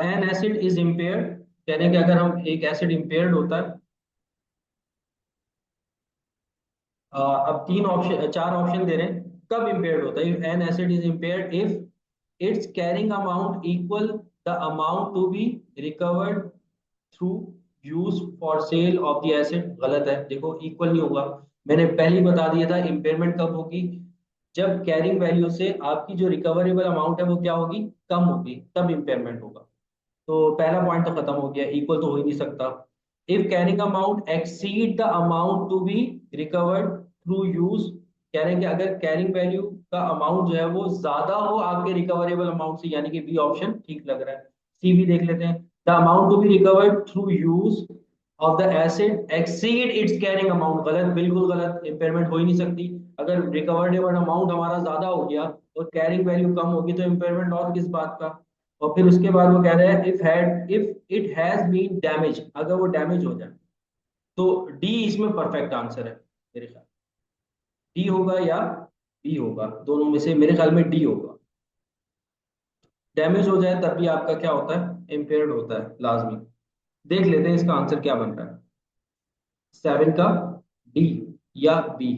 एन एसिड इज इम्पेयर्ड, कह रहे हैं कि अगर हम एक एसिड इम्पेयर्ड होता है, अब 3 ऑप्शन 4 ऑप्शन दे रहे हैं कब इम्पेयर्ड होता है। An asset is impaired if its carrying amount equal the amount to be recovered through use for sale of the asset. गलत है, देखो इक्वल नहीं होगा। मैंने पहले ही बता दिया था इम्पेयरमेंट कब होगी, जब कैरिंग वैल्यू से आपकी जो रिकवरेबल अमाउंट है वो क्या होगी, कम होगी, तब इम्पेयरमेंट होगा। तो पहला पॉइंट तो खत्म हो गया, इक्वल तो हो ही नहीं सकता। If carrying amount exceed the amount to be recovered through use, कह रहे हैं कि अगर कैरिंग वैल्यू का अमाउंट जो है वो ज्यादा हो आपके रिकवरेबल अमाउंट से, यानी कि बी ऑप्शन ठीक लग रहा है। सी भी देख लेते हैं। The amount to be recovered through use of the asset exceed its carrying amount, गलत, बिल्कुल गलत, इम्पेयरमेंट हो ही नहीं सकती। अगर रिकवर्डेबल अमाउंट हमारा ज्यादा हो गया और कैरिंग वैल्यू कम होगी तो इम्पेयरमेंट और किस बात का। और फिर उसके बाद वो कह रहे हैं if it has been damage, अगर वो डैमेज हो जाए तो डी इसमें परफेक्ट आंसर है मेरे ख्याल। डी होगा या बी होगा, दोनों में से मेरे ख्याल में डी होगा। डैमेज हो जाए तब भी आपका क्या होता है, इम्पेयर्ड होता है लाजमी। देख लेते हैं इसका आंसर क्या बन रहा है, 7 का डी या बी।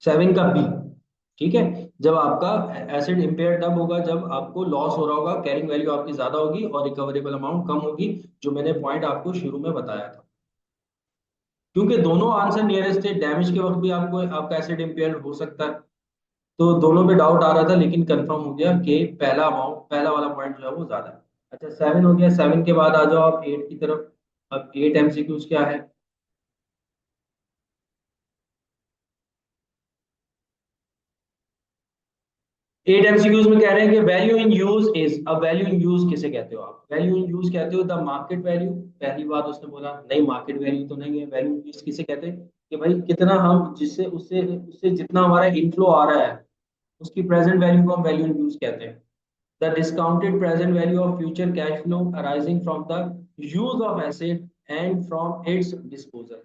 7 का बी। ठीक है, जब आपका एसिड इम्पेयर तब होगा जब आपको लॉस हो रहा होगा, कैरिंग वैल्यू आपकी ज्यादा होगी और रिकवरेबल अमाउंट कम होगी, जो मैंने पॉइंट आपको शुरू में बताया था। क्योंकि दोनों आंसर नियरेस्ट थे, डैमेज के वक्त भी आपको आपका एसिड इम्पेयर हो सकता है, तो दोनों पे डाउट आ रहा था, लेकिन कंफर्म हो गया कि पहला अमाउंट, पहला वाला पॉइंट जो है वो ज्यादा है। अच्छा 7 हो गया, 7 के बाद आ जाओ आप 8 की तरफ। अब 8 एमसीक्यूज क्या है। 8 एमसीक्यूज में कह रहे हैं कि वैल्यू इन यूज इज, अब वैल्यू इन यूज किसे कहते हो आप, वैल्यू इन यूज कहते हो द मार्केट वैल्यू। पहली बात उसने बोला नहीं, मार्केट वैल्यू तो नहीं है, वैल्यू इन यूज किसे कहते हैं कि भाई कितना हम, जिससे उससे उससे जितना हमारा इनफ्लो आ रहा है उसकी प्रेजेंट वैल्यू को हम वैल्यू इन यूज कहते हैं। The discounted present value of future cash flow arising from the use of asset and from its disposal,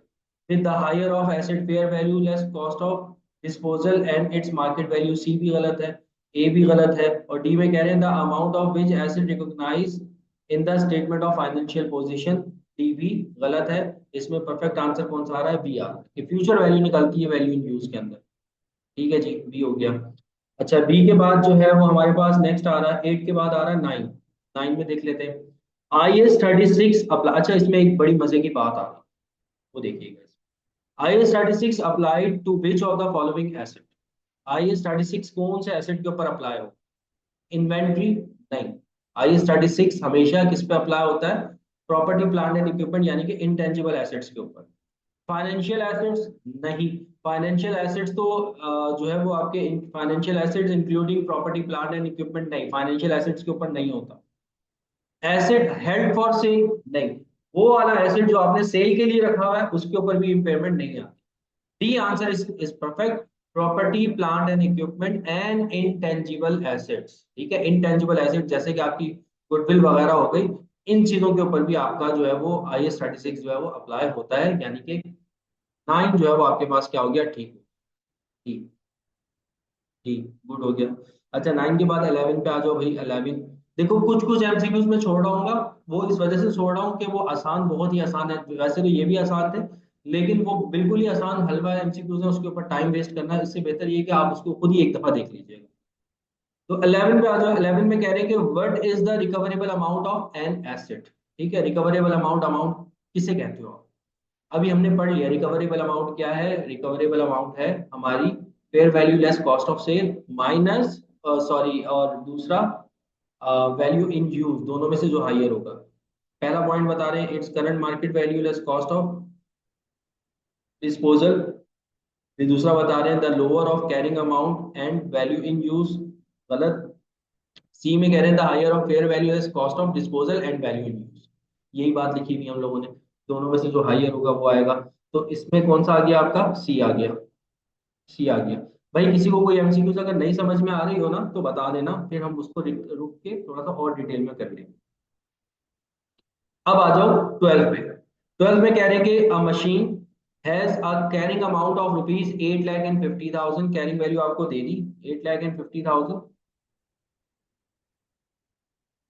with the higher of asset fair value less cost of disposal and its market value। C भी गलत है, A भी गलत है, और D में कह रहे हैं the amount of which asset recognized in the statement of financial position। D भी गलत है। इसमें परफेक्ट आंसर कौन सा आ रहा है, बी आ रहा है कि फ्यूचर वैल्यू निकलती है वैल्यू इन यूज के अंदर। ठीक है जी, बी हो गया। अच्छा बी के बाद जो है वो हमारे पास नेक्स्ट आ रहा है, 8 के बाद आ रहा है 9। 9 में देख लेते हैं। IS 36 अप्लाई, अच्छा इसमें एक बड़ी मजे की बात आ रही है, वो देखिएगा। IS 36 applied to which of the following asset. IS 36 कौन से एसेट के ऊपर अप्लाई हो, इन्वेंट्री नहीं। IS 36 हमेशा किस पे अप्लाई होता है, प्रॉपर्टी प्लांट एंड इक्विपमेंट यानी कि इंटेंजिबल एसेट्स के ऊपर। फाइनेंशियल एसेट्स नहीं, फाइनेंशियल एसेट्स तो जो है वो आपके financial assets including property plant and equipment नहीं, फाइनेंशियल एसेट्स के ऊपर नहीं होता। एसेट हेल्ड फॉर सेल नहीं, वो वाला एसेट जो आपने सेल के लिए रखा हुआ है उसके ऊपर भी इम्पेयरमेंट नहीं आती। D answer is perfect, property plant and equipment and intangible assets. ठीक है, इंटेंजिबल एसेट जैसे कि आपकी गुडविल वगैरह हो गई, इन चीजों के ऊपर भी आपका जो है वो IS 36 जो है वो अप्लाई होता है, यानी कि 9 जो है वो आपके पास क्या हो गया, ठीक। ठीक, ठीक, गुड हो गया। अच्छा 9 के बाद 11 पे आ जाओ भाई। 11 देखो, कुछ कुछ एमसीक्यूज में छोड़ रहा हूँ, वो इस वजह से छोड़ रहा हूँ कि वो आसान, बहुत ही आसान है, वैसे तो ये भी आसान थे, लेकिन वो बिल्कुल ही आसान हलवा एमसीक्यूज है, उसके ऊपर टाइम वेस्ट करना है, इससे बेहतर ये कि आप उसको खुद ही एक दफा देख लीजिएगा। तो 11 पे आ जाओ। 11 में कह रहे हैं कि what is the recoverable amount of an asset. ठीक है, रिकवरेबल अमाउंट, अमाउंट किसे कहते हो आप। अभी हमने पढ़ लिया रिकवरेबल अमाउंट क्या है, रिकवरेबल अमाउंट है हमारी fair value less cost of sale minus, sorry, और दूसरा वैल्यू इन यूज, दोनों में से जो हाइयर होगा। पहला पॉइंट बता रहे हैं its current market value less cost of disposal, फिर दूसरा बता रहे हैं the lower of carrying amount and value in use, गलत। सी में कह रहे हैं the higher of fair value less cost of disposal and value in use, यही बात लिखी हुई हम लोगों ने, दोनों में से जो हाइयर होगा वो आएगा। तो इसमें कौन सा आ गया आपका, सी आ गया। सी आ गया। भाई किसी को कोई एमसीक्यूज अगर नहीं समझ में आ रही हो ना तो बता देना, फिर हम उसको रुक के थोड़ा सा और डिटेल में कर लेंगे। अब आ जाओ 12 पे। 12 में कह रहे हैं कि अ machine has a carrying amount of rupees 8,50,000, carrying value आपको दे दी 8,50,000।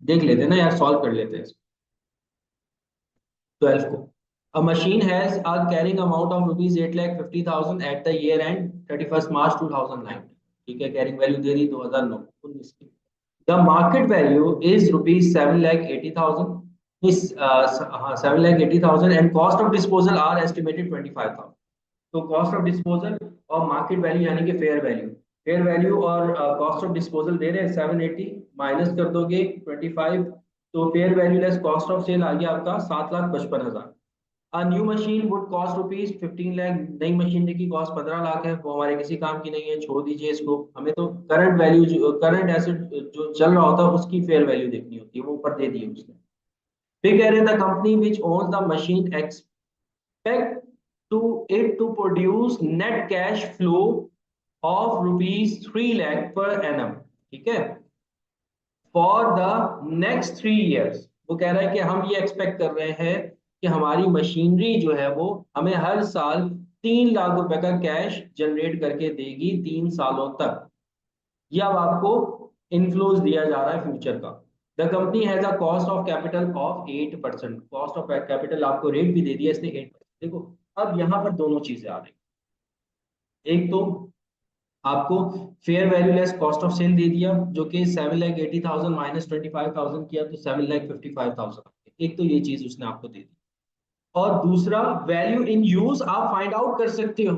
देख लेते हैं ना यार, सॉल्व कर लेते हैं 12 को। अ machine has a carrying amount of rupees 8,50,000 at the year and 31 मार्च 2009। ठीक है, कैरिंग वैल्यू दे दी 2009 19 की। The market value is rupees 7,80,000, इस हाँ 7,80,000 and cost of disposal are estimated 25,000। तो कॉस्ट ऑफ डिस्पोजल और मार्केट वैल्यू यानी कि फेयर वैल्यू, फेयर वैल्यू और कॉस्ट ऑफ डिस्पोजल दे रहे हैं 780, माइनस कर दोगे 25, तो fair value less cost of sale आ गया आपका 7,55,000। A new machine would cost rupees 15 lakh, नई मशीनरी की कॉस्ट 15 लाख है, वो हमारे किसी काम की नहीं है, छोड़ दीजिए इसको। हमें तो करंट वैल्यू, जो करंट एसेट जो चल रहा होता है उसकी फेयर वैल्यू देखनी होती है, वो ऊपर दे दी है उसने। फिर कह रहे हैं the company which owns the machine expect to it to produce net cash flow of rupees 3 lakh per annum, ठीक है, फॉर द नेक्स्ट 3 years। वो कह रहा है कि हम ये एक्सपेक्ट कर रहे हैं कि हमारी मशीनरी जो है वो हमें हर साल 3 लाख रुपए का कैश जनरेट करके देगी 3 सालों तक। ये अब आपको इनफ्लोज दिया जा रहा है फ्यूचर का। The company has a cost of capital of 8%, cost of capital आपको रेट भी दे दिया इसने 8%। देखो, अब यहाँ पर दोनों चीजें आ रही, एक तो आपको fair value less cost of sale दे दिया जो कि 7,80,000 माइनस 25,000 किया तो 7,55,000। एक तो ये चीज उसने आपको दे दी, और दूसरा वैल्यू इन यूज आप फाइंड आउट कर सकते हो,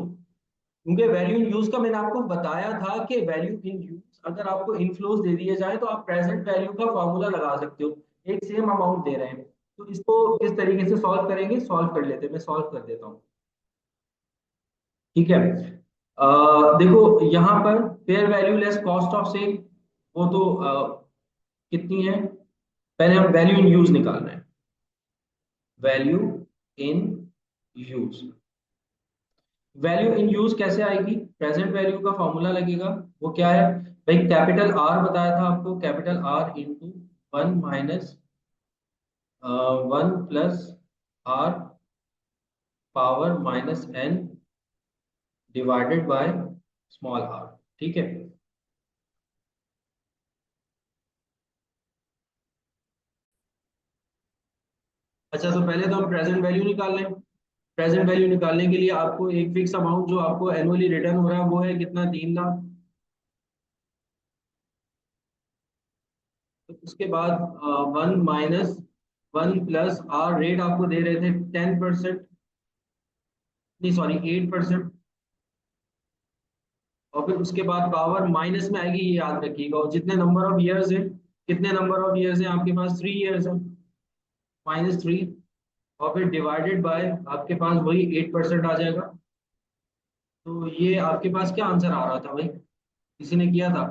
क्योंकि वैल्यू इन यूज का मैंने आपको बताया था कि वैल्यू इन यूज अगर आपको इनफ्लोज दे दिए जाए तो आप प्रेजेंट वैल्यू का फॉर्मूला लगा सकते हो। एक सेम अमाउंट दे रहे हैं, तो इसको किस तरीके से सॉल्व करेंगे, सॉल्व कर लेते हैं, मैं सॉल्व कर देता हूँ, ठीक है। देखो यहाँ पर fair value less cost of sale, वो तो कितनी है, पहले हम वैल्यू इन यूज निकाल रहे हैं। Value in use, value in use कैसे आएगी, प्रेजेंट वैल्यू का फॉर्मूला लगेगा। वो क्या है भाई, कैपिटल आर बताया था आपको, capital R into 1 minus 1 plus R power minus N divided by small R, ठीक है। अच्छा, तो पहले तो हम प्रेजेंट वैल्यू निकाल लें। प्रेजेंट वैल्यू निकालने के लिए आपको एक फिक्स अमाउंट जो आपको एनुअली रिटर्न हो रहा है वो है कितना, 3 लाख। तो उसके बाद 1 माइनस 1 प्लस आर, रेट आपको दे रहे थे 10%, नहीं सॉरी 8%। और फिर उसके बाद पावर माइनस में आएगी, ये याद रखिएगा, और जितने नंबर ऑफ ईयर्स है, कितने नंबर ऑफ ईयर्स है आपके पास, 3 years है, -3। और फिर डिवाइडेड बाय आपके पास वही 8% आ जाएगा। तो ये आपके पास क्या आंसर आ रहा था भाई, किसी ने किया था।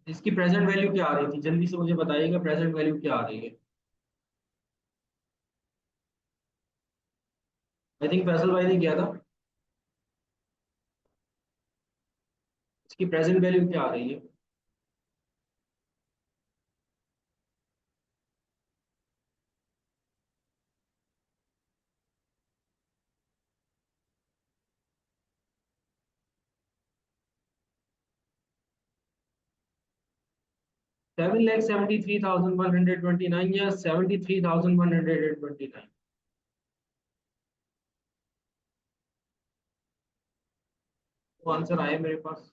इसकी प्रेजेंट वैल्यू क्या आ रही थी, जल्दी से मुझे बताइएगा, प्रेजेंट वैल्यू क्या आ रही है। आई थिंक फैसल भाई ने किया था। इसकी प्रेजेंट वैल्यू क्या आ रही है। 7,73,129 या 73,129। वो आंसर आए मेरे पास।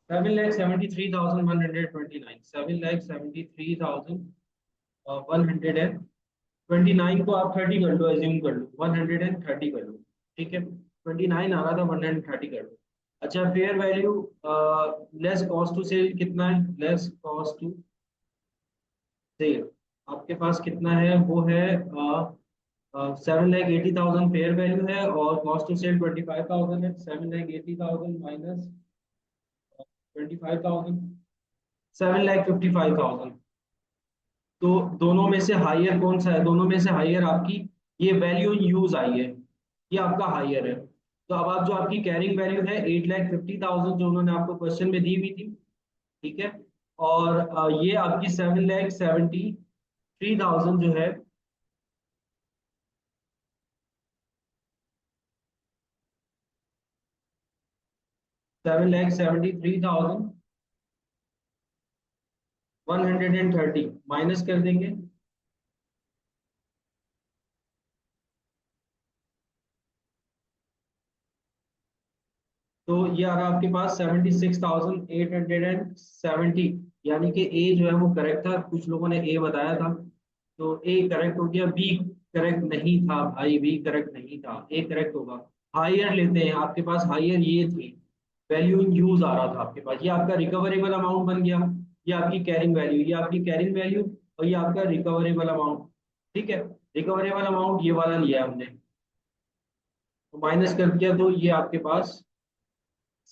7,73,129, 7,73,129 को आप 30 कर लो, एज्यूम कर लो, 130 कर लो, ठीक है। 29 आ रहा था, 130 कर लो। अच्छा, fair value less cost to sell कितना है, लेस कॉस्ट टू सेल आपके पास कितना है, वो है 7,80,000 फेयर वैल्यू है, और कॉस्ट टू सेल 25,000 है। 7,80,000 माइनस 25,000, 7,55,000। तो दोनों में से हायर कौन सा है, दोनों में से हायर आपकी ये वैल्यू यूज आई है, ये आपका हायर है। तो अब आप जो आपकी कैरिंग वैल्यू है 8,50,000 जो उन्होंने आपको क्वेश्चन में दी हुई थी, ठीक है। और ये आपकी 7,73,000 जो है, 7,73,000 130 माइनस कर देंगे, तो ये आ रहा है आपके पास 76,870, यानी कि ए जो है वो करेक्ट था, कुछ लोगों ने ए बताया था, तो ए करेक्ट हो गया। बी करेक्ट नहीं था भाई, बी करेक्ट नहीं था, ए करेक्ट होगा। हायर लेते हैं, आपके पास हायर ये थी, वैल्यू इन यूज आ रहा था आपके पास, ये आपका रिकवरेबल अमाउंट बन गया, ये आपकी कैरिंग वैल्यू, ये आपकी कैरिंग वैल्यू, और ये आपका रिकवरेबल अमाउंट। ठीक है, रिकवरेबल अमाउंट ये वाला लिया हमने, तो माइनस कर दिया, तो ये आपके पास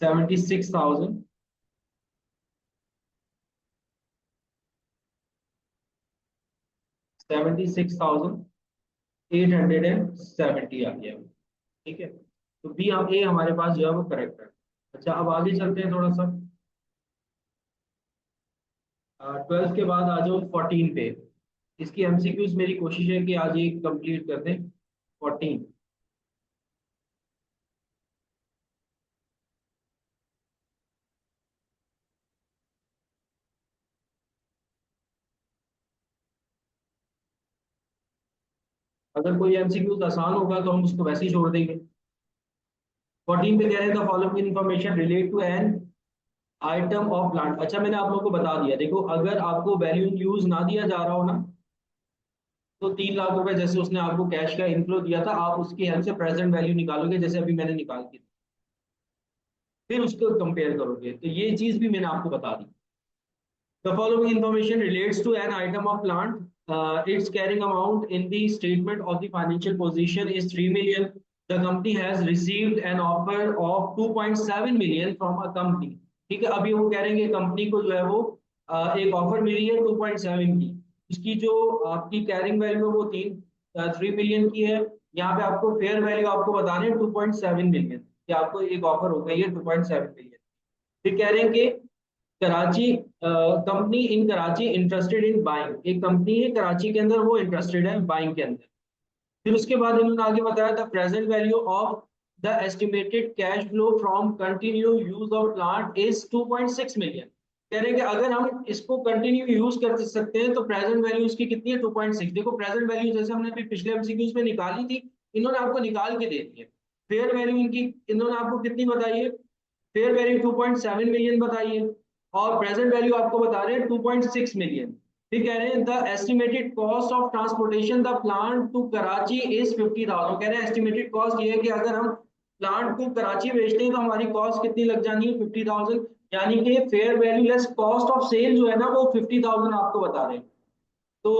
76,000 76,870 आ गया। ठीक है, तो बी आप ए हमारे पास जो है वो करेक्ट है। अच्छा, अब आगे चलते हैं थोड़ा सा। 12 के बाद आ जाओ 14 पे। इसकी एमसीक्यूज मेरी कोशिश है कि आज ये कंप्लीट कर दें। 14, अगर कोई एमसीक्यूज आसान होगा तो हम उसको वैसे ही छोड़ देंगे। 14 पे कह रहे हैं the following information relate to an item of plant. अच्छा, मैंने आप लोगों को बता दिया, देखो अगर आपको वैल्यू इन यूज ना दिया जा रहा हो ना, तो 3 लाख रुपए जैसे उसने आपको कैश का इनफ्लो दिया था, आप उसकी हेल्प से प्रेजेंट वैल्यू निकालोगे, जैसे अभी मैंने निकाल दी, फिर उसको कंपेयर करोगे, तो ये चीज भी मैंने आपको बता दी। The following information relates to an item of plant. Its carrying amount in the statement of the financial position is 3 million. The company has received an offer of 2.7 million from a company. ठीक है, अभी वो कह रहे हैं कि कंपनी को जो है वो एक ऑफर मिली है 2.7 की, उसकी जो आपकी कैरिंग वैल्यू है वो 3 मिलियन की है। यहाँ पे आपको फेयर वैल्यू आपको बता रहे हैं 2.7 मिलियन, कि आपको एक ऑफर हो गई है 2.7 मिलियन। फिर कह रहे हैं कि Karachi company in Karachi interested in buying, एक कंपनी है कराची के अंदर, वो इंटरेस्टेड है बाइंग के अंदर। फिर उसके बाद इन्होंने आगे बताया the present value of the estimated cash flow from continue use of plant is 2.6 million. कह रहे हैं कि अगर हम इसको कंटिन्यू यूज कर सकते हैं तो प्रेजेंट वैल्यू इसकी कितनी है 2.6। देखो प्रेजेंट वैल्यू जैसे हमने अभी पिछले एमसीक्यूज में निकाली थी, इन्होंने आपको निकाल के दे दी है। फेयर वैल्यू इनकी इन्होंने आपको कितनी बताई है, फेयर वैल्यू 2.7 मिलियन बताई है, और प्रेजेंट वैल्यू आपको बता रहे हैं 2.6 मिलियन। फिर कह रहे हैं the estimated cost of transportation the plant to Karachi is 50,000। कह रहे हैं एस्टिमेटेड कॉस्ट ये है कि अगर हम प्लांट को कराची भेजते हैं तो हमारी कॉस्ट कितनी लग जानी है 50,000, यानी कि fair value less cost of sale जो है ना वो 50,000 आपको बता रहे हैं। तो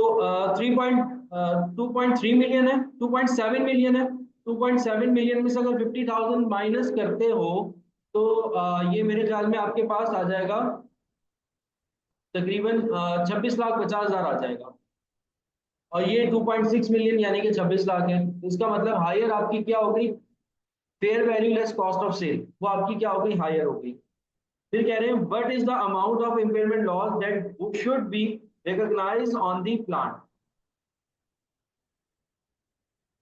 2.3 मिलियन है, 2.7 मिलियन है, 2.7 मिलियन में से अगर 50,000 माइनस करते हो, तो ये मेरे ख्याल में आपके पास आ जाएगा तकरीबन 26,50,000 आ जाएगा, और ये 2.6 मिलियन यानी कि 26 लाख है। इसका मतलब हायर आपकी क्या हो गई, fair value less cost of sale, वो आपकी क्या हो गई, हायर हो गई। फिर कह रहे हैं what is the amount of impairment loss that should be recognised on the plant.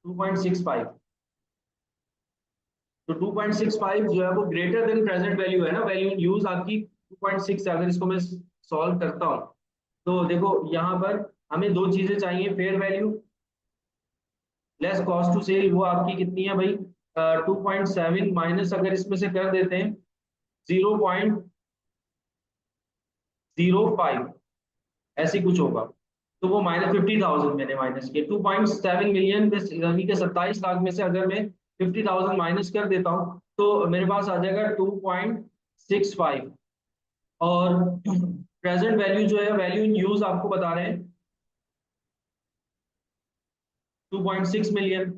2.65, तो 2.65 जो है वो ग्रेटर देन प्रेजेंट वैल्यू है ना, वैल्यू इन यूज आपकी 2.6 है। अगर इसको मैं सॉल्व करता हूँ, तो देखो यहाँ पर हमें दो चीजें चाहिए, fair value less cost to sell, वो आपकी कितनी है भाई, 2.7 माइनस अगर इसमें से कर देते हैं 0.05, ऐसी कुछ होगा, तो वो -50,000 मैंने माइनस किया 2.7 मिलियन में यानी कि 27 लाख में से अगर मैं 50,000 माइनस कर देता हूँ, तो मेरे पास आ जाएगा 2.65। और प्रेजेंट वैल्यू जो है, वैल्यू इन यूज आपको बता रहे हैं 2.6 मिलियन।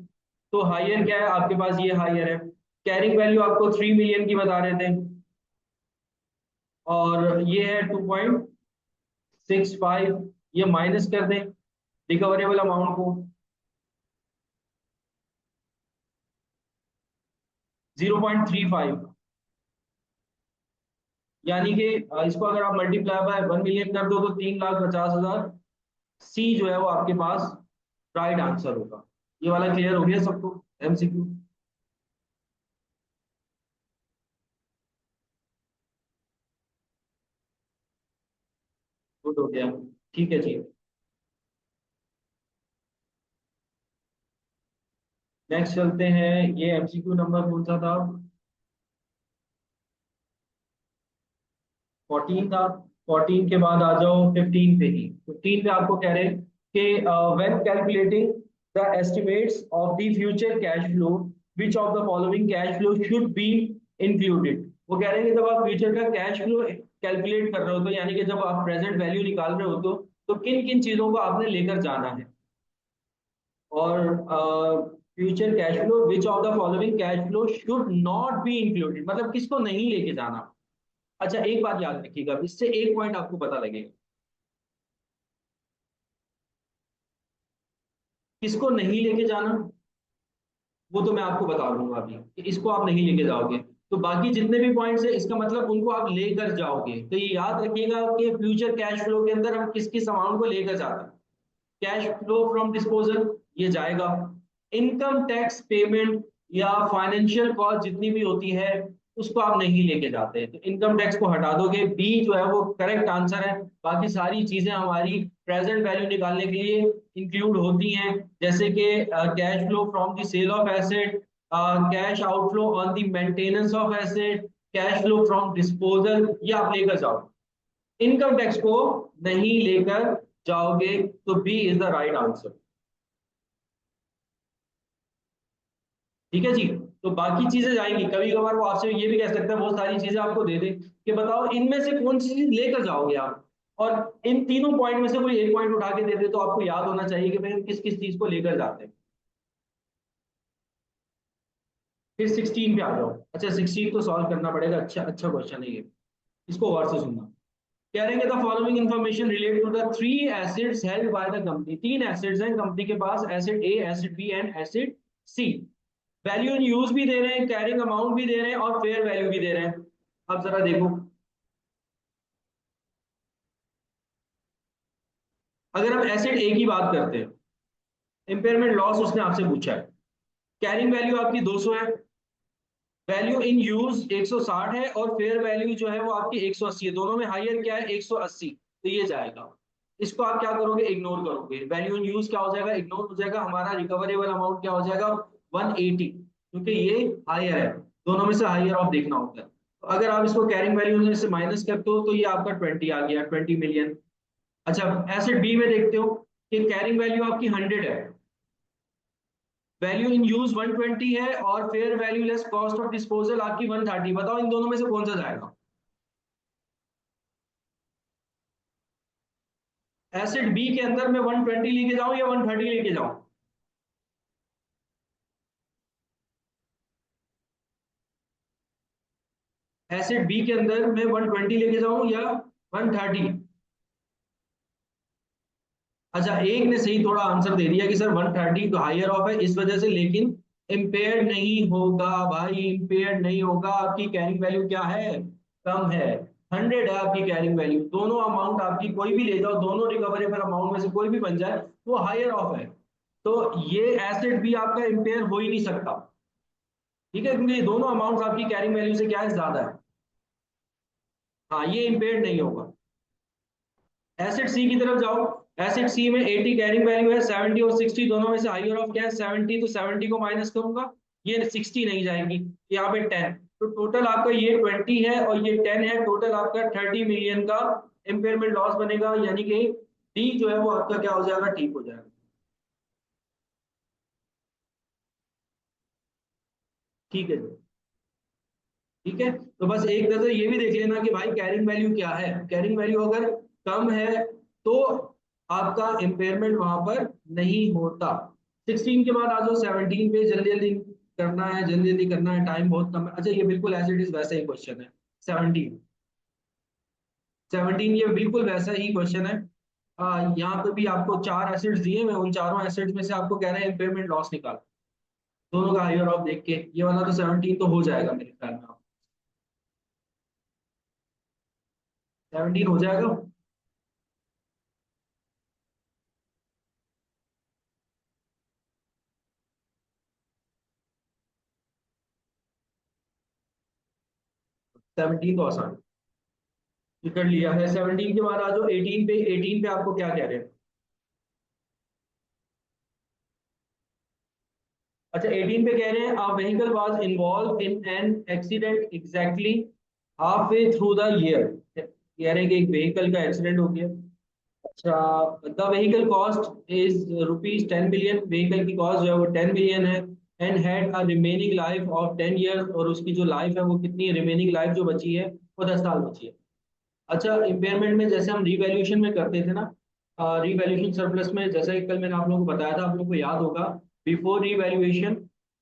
तो हायर क्या है आपके पास, ये हायर है। कैरिंग वैल्यू आपको 3 मिलियन की बता रहे थे, और ये है 2.65, ये माइनस कर दें रिकवरेबल अमाउंट को 0.35, यानी कि इसको अगर आप मल्टीप्लाई बाय 1 मिलियन कर दो तो 3,50,000, सी जो है वो आपके पास राइट आंसर होगा। ये वाला क्लियर हो गया सबको, एमसीक्यू। गुड हो गया। ठीक है जी। नेक्स्ट चलते हैं, ये एमसीक्यू नंबर कौन सा था? 14 था। 14 के बाद आ जाओ 15 पे ही। 15 पे आपको कह रहे हैं कि when calculating the estimates of the future cash flow which of the following cash flow should be included. वो कह रहे हैं कि जब आप फ्यूचर का कैश फ्लो कैलकुलेट कर रहे हो तो यानी कि जब आप प्रेजेंट वैल्यू निकाल रहे हो तो किन किन चीजों को आपने लेकर जाना है। और future cash flow which of the following cash flow should not be included, मतलब किसको नहीं लेके जाना। अच्छा एक बात याद रखिएगा, इससे एक पॉइंट आपको पता लगेगा किसको नहीं लेके जाना। वो तो मैं आपको बता दूंगा अभी कि इसको आप नहीं लेके जाओगे। तो बाकी जितने भी पॉइंट्स है इसका मतलब उनको आप लेकर जाओगे। तो ये याद रखिएगा कि फ्यूचर कैश फ्लो के अंदर हम किस किस अमाउंट को लेकर जाते हैं। कैश फ्लो फ्रॉम डिस्पोजल ये जाएगा। इनकम टैक्स पेमेंट या फाइनेंशियल कॉस्ट जितनी भी होती है उसको आप नहीं लेके जाते, तो इनकम टैक्स को हटा दोगे। बी जो है वो करेक्ट आंसर है। बाकी सारी चीजें हमारी प्रेजेंट वैल्यू निकालने के लिए इंक्लूड होती हैं, जैसे कि cash flow from the sale of asset, cash outflow on the maintenance of asset, cash flow from disposal, ये आप लेकर जाओ। इनकम टैक्स को नहीं लेकर जाओगे, तो B is the right answer. ठीक है जी। तो बाकी चीजें जाएंगी, कभी कभार वो आपसे ये भी कह सकता है, बहुत सारी चीजें आपको दे दे कि बताओ इनमें से कौन सी चीज लेकर जाओगे आप। और इन तीनों पॉइंट में से कोई एक पॉइंट उठा के दे दे तो आपको याद होना चाहिए कि भाई हम किस किस चीज को लेकर जाते हैं। फिर 16 पे आ जाओ। अच्छा 16 तो सॉल्व करना पड़ेगा, अच्छा अच्छा क्वेश्चन है ये, इसको गौर से सुनना। कह रहे हैं the following information relate to the three assets held by the company. तीन एसेट्स हैं कंपनी के पास, asset a, asset b and asset c. Value in use भी दे रहे हैं, कैरिंग अमाउंट भी दे रहे हैं और फेयर वैल्यू भी दे रहे हैं। अब जरा देखो, अगर हम एसेट ए की बात करते हैं, इंपेयरमेंट लॉस उसने आपसे पूछा है। कैरिंग वैल्यू आपकी 200 है, वैल्यू इन यूज 160 है और फेयर वैल्यू जो है वो आपकी 180 है। दोनों में हायर क्या है? 180। तो ये जाएगा। इसको आप क्या करोगे? इग्नोर करोगे। वैल्यू इन यूज क्या हो जाएगा? इग्नोर हो जाएगा। हमारा रिकवरेबल अमाउंट क्या हो जाएगा? 180, क्योंकि ये हायर है। दोनों में से हायर ऑफ देखना होता है। तो अगर आप इसको कैरिंग वैल्यू में से माइनस करते हो तो ये आपका 20 आ गया, 20 मिलियन। अच्छा एसेट बी में देखते हो कि कैरिंग वैल्यू आपकी 100 है, वैल्यू इन यूज 120 है और fair value less cost of disposal आपकी 130। बताओ इन दोनों में से कौन सा जाएगा? एसेट बी के अंदर मैं 120 लेके जाऊं या 130 लेके जाऊं? एसेट बी के अंदर मैं 120 लेके जाऊं या 130? अच्छा एक ने सही थोड़ा आंसर दे दिया कि सर 130 तो हायर ऑफ है इस वजह से, लेकिन इम्पेयर नहीं होगा भाई, इम्पेयर नहीं होगा। आपकी कैरिंग वैल्यू क्या है? कम है। 100 है आपकी कैरिंग वैल्यू। दोनों अमाउंट आपकी कोई भी ले जाओ, दोनों रिकवरेबल अमाउंट में से कोई भी बन जाए वो हायर ऑफ है। तो ये एसेट भी आपका इम्पेयर हो ही नहीं सकता। ठीक है, क्योंकि ये दोनों अमाउंट आपकी कैरिंग वैल्यू से क्या है? ज्यादा है। हाँ ये इम्पेयर्ड नहीं होगा। एसेट सी की तरफ जाओ। एसेट सी में 80 कैरिंग वैल्यू है, 70 और 60 दोनों में से हायर ऑफ क्या है? 70। तो 70 को माइनस करूंगा, ये 60 नहीं जाएगी, यहाँ पे 10। तो टोटल आपका ये 20 है और ये 10 है, टोटल आपका 30 मिलियन का इम्पेयरमेंट लॉस बनेगा। यानी कि डी जो है वो आपका क्या हो जाएगा? ठीक हो जाएगा। ठीक है जी। ठीक है, तो बस एक नजर ये भी देख लेना कि भाई कैरिंग वैल्यू क्या है। कैरिंग वैल्यू अगर कम है तो आपका इम्पेयरमेंट वहां पर नहीं होता। 16 के बाद आ जाओ 17 पे, जल्दी जल्दी करना है, जल्दी जल्दी करना है, टाइम बहुत कम है। अच्छा ये बिल्कुल एज इट इज वैसा ही क्वेश्चन है। 17, 17 ये बिल्कुल वैसा ही क्वेश्चन है। यहाँ पे भी आपको चार एसिड्स दिए, मैं उन चारों एसिड्स में से आपको कह रहे हैं इम्पेयरमेंट लॉस निकाल, दोनों का हायर ऑफ देख के। ये वाला तो 17 तो हो जाएगा मेरे ख्याल में। 17 हो जाएगा। 17 तो आसान। कर लिया है। 17 के बाद आ जाओ 18 पे। 18 पे आपको क्या कह रहे हैं? अच्छा 18 पे कह रहे हैं a vehicle was involved in an accident exactly halfway through the year। कह रहे हैं कि एक व्हीकल का एक्सीडेंट हो गया। अच्छा, the vehicle cost is rupees 10 million। Vehicle की कॉस्ट जो है वो 10 million है। And had a remaining life of 10 years। और उसकी जो लाइफ है वो कितनी, रिमेनिंग लाइफ जो बची है वो 10 साल बची है। अच्छा, इम्पेयरमेंट में जैसे हम रिवैल्यूएशन में करते थे ना, रिवैल्यूएशन सरप्लस में, जैसा कि कल मैंने आप लोगों को बताया था, आप लोगों को याद होगा, बिफोर रिवैल्यूएशन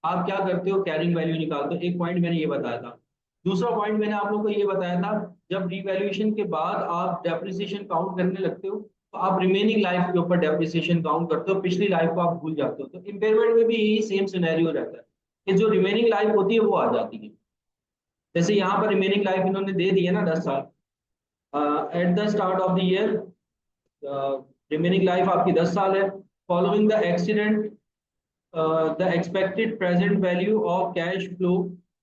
आप क्या करते हो, कैरिंग वैल्यू निकालते हो। एक पॉइंट मैंने ये बताया था। दूसरा पॉइंट मैंने आप लोगों को ये बताया था, जब रिवैल्यूएशन के बाद आप डेप्रिसिएशन काउंट करने लगते हो तो आप रिमेनिंग लाइफ के ऊपर डेप्रिसिएशन काउंट करते हो, पिछली लाइफ को आप भूल जाते हो। तो इम्पेयरमेंट में भी यही सेम सिनेरियो रहता है कि जो रिमेनिंग लाइफ होती है वो आ जाती है। जैसे यहाँ पर रिमेनिंग लाइफ इन्होंने दे दी है ना 10 साल, at the start of the year remaining life आपकी 10 साल है। Following the accident the expected present value of cash flow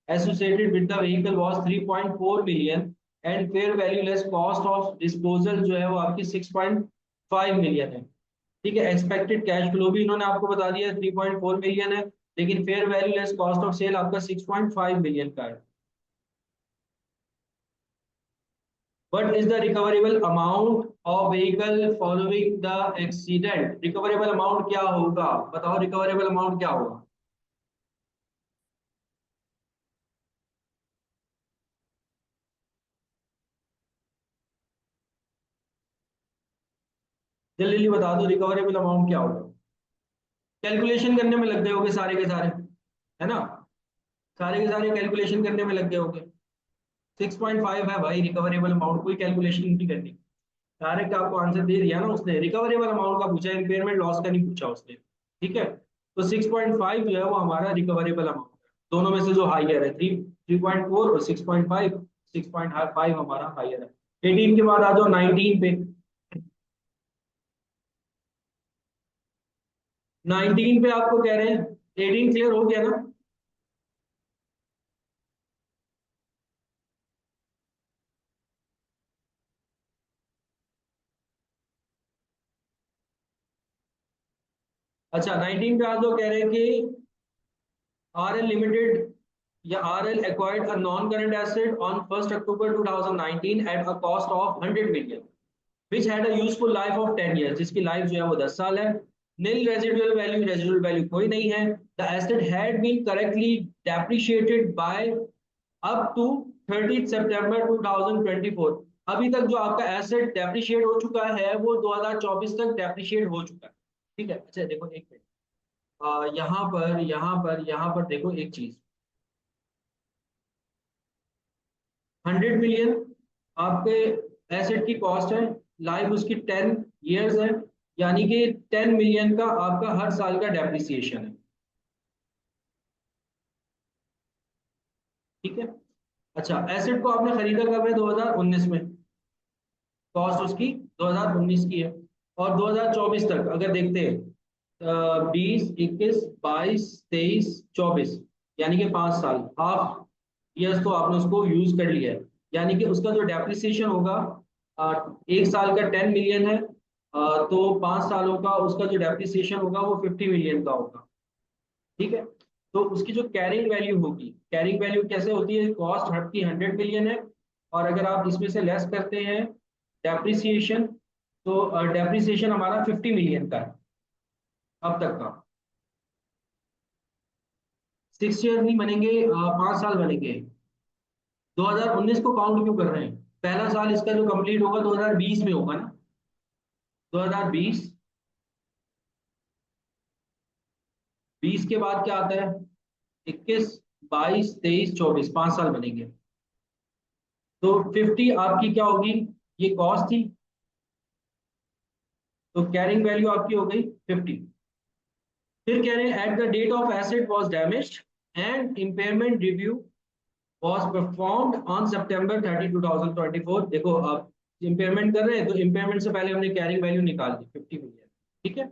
associated with the vehicle was 3.4 million and fair value less cost of disposal जो है वो आपकी 6.5 मिलियन है। ठीक है, एक्सपेक्टेड कैश फ्लो भी इन्होंने आपको बता दिया 3.4 मिलियन है, लेकिन fair value less cost of sale आपका 6.5 मिलियन का है। What is the recoverable amount of vehicle following the accident? Recoverable amount क्या होगा? बताओ recoverable amount क्या होगा? जल्दी जल्दी बता दो recoverable amount क्या होगा? कैलकुलेशन करने में लग गए होगे सारे के सारे, है ना? सारे के सारे कैलकुलेशन करने में लग गए होगे। 6.5 है भाई रिकवरेबल अमाउंट, कोई कैलकुलेशन नहीं करनी। डायरेक्ट आपको आंसर दे दिया ना उसने, रिकवरेबल अमाउंट का पूछा, इम्पेयरमेंट लॉस का नहीं पूछा उसने। ठीक है, तो 6.5 जो है वो हमारा रिकवरेबल अमाउंट है। दोनों में से जो हाइयर है, 3.4 और 6.5, 6.5 हमारा हाइयर है। 18 के बाद आ जाओ 19 पे। 19 पे आपको कह रहे हैं, 18 क्लियर हो गया ना? अच्छा 19 पे आ जाओ, कह रहे हैं कि RL Limited या RL acquired a non-current asset on 1st October 2019 at a cost of 100 million, which had a useful life of 10 years, जिसकी लाइफ जो है वो 10 साल है। Nil residual value, residual value कोई नहीं है। The asset had been correctly depreciated by up to 30 September 2024। अभी तक जो आपका एसेट डेप्रिशिएट हो चुका है वो 2024 तक डेप्रिशिएट हो चुका है। ठीक है, अच्छा देखो एक मिनट, यहाँ पर देखो एक चीज, 100 मिलियन आपके एसेट की कॉस्ट है, लाइफ उसकी 10 years है, यानी कि 10 मिलियन का आपका हर साल का डेप्रिसिएशन है। ठीक है, अच्छा एसेट को आपने खरीदा कब है? 2019 में। कॉस्ट उसकी 2019 की है। और 2024 तक अगर देखते हैं, 20, 21, 22, 23, 24, यानी कि 5 साल, हाफ ईयर्स तो आपने उसको यूज कर लिया है। यानी कि उसका जो डेप्रिसिएशन होगा, एक साल का 10 मिलियन है, तो 5 सालों का उसका जो डेप्रिसिएशन होगा वो 50 मिलियन का होगा। ठीक है, तो उसकी जो कैरिंग वैल्यू होगी, कैरिंग वैल्यू कैसे होती है, कॉस्ट आपकी 100 मिलियन है, और अगर आप इसमें से लेस करते हैं डेप्रिसिएशन, तो डेप्रिसिएशन हमारा 50 मिलियन का है अब तक का। 6 ईयर नहीं बनेंगे, 5 साल बनेंगे। 2019 को काउंट क्यों कर रहे हैं? पहला साल इसका जो कंप्लीट होगा 2020 में होगा ना। 2020, 20 के बाद क्या आता है? 21, 22, 23, 24, 5 साल बनेंगे। तो 50 आपकी क्या होगी, ये कॉस्ट थी, तो कैरिंग वैल्यू आपकी हो गई 50। फिर कह रहे हैं at the date of asset was damaged and impairment review was performed on September 30, 2024। देखो आप इम्पेयरमेंट कर रहे हैं तो इम्पेयरमेंट से पहले हमने कैरिंग वैल्यू निकाल दी 50 मिलियन। ठीक है,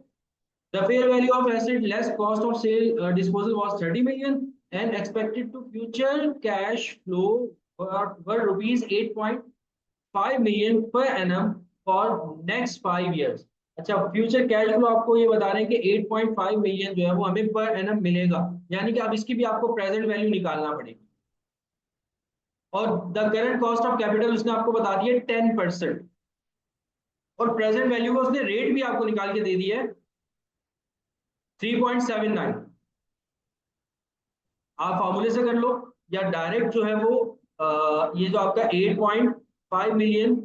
the fair value of asset less cost of sale disposal was 30 million and expected to future cash flow were rupees 8.5 5 million per annum for next 5 years। अच्छा, फ्यूचर कैश फ्लो आपको ये बता रहे हैं कि 8.5 मिलियन जो है वो हमें पर एनम मिलेगा, यानी कि अब इसकी भी आपको प्रेजेंट वैल्यू निकालना पड़ेगी। और the current cost of capital उसने आपको बता दिया 10%, और प्रेजेंट वैल्यू का उसने रेट भी आपको निकाल के दे दिया है 3.79। आप फॉर्मूले से कर लो, या डायरेक्ट जो है वो ये जो आपका 8.5 मिलियन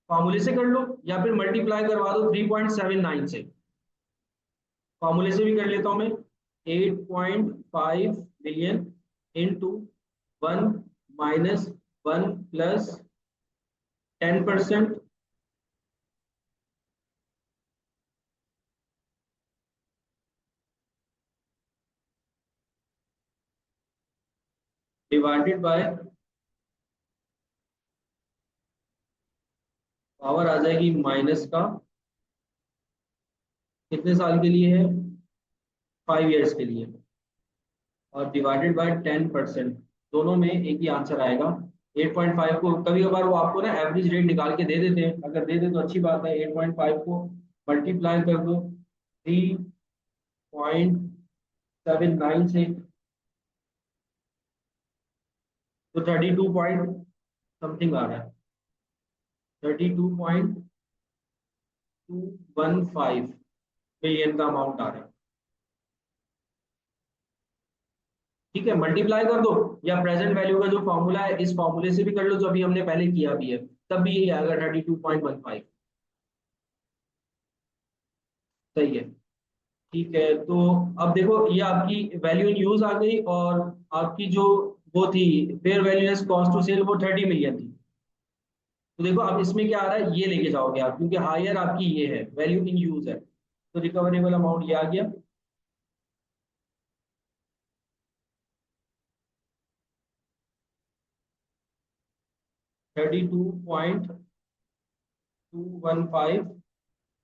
फॉर्मूले से कर लो, या फिर मल्टीप्लाई करवा दो 3.79 से। फॉर्मूले से भी कर लेता हूं मैं, 8.5 million into 1 minus 1 plus 10% divided by power आ जाएगी माइनस का, कितने साल के लिए है, 5 इयर्स के लिए, और डिवाइडेड बाय 10%। दोनों में एक ही आंसर आएगा। 8.5 को कभी कभार वो आपको ना एवरेज रेट निकाल के दे देते हैं, अगर दे दे तो अच्छी बात है। 8.5 को मल्टीप्लाई कर दो 3.79 से, तो 32 पॉइंट समथिंग आ रहा है, 32.215 मिलियन का अमाउंट आ रहा है। ठीक है, मल्टीप्लाई कर दो, या प्रेजेंट वैल्यू का जो फॉर्मूला है इस फॉर्मूले से भी कर लो, जो अभी हमने पहले किया भी है, तब भी यही आएगा 32.15। सही है। ठीक है, तो अब देखो ये आपकी वैल्यू इन यूज आ गई, और आपकी जो वो थी fair value as cost to sell वो 30 मिलियन थी। तो देखो अब इसमें क्या आ रहा है, ये लेके जाओगे आप, क्योंकि हायर आपकी ये है वैल्यू इन यूज है, तो रिकवरेबल अमाउंट ये आ गया। 32.215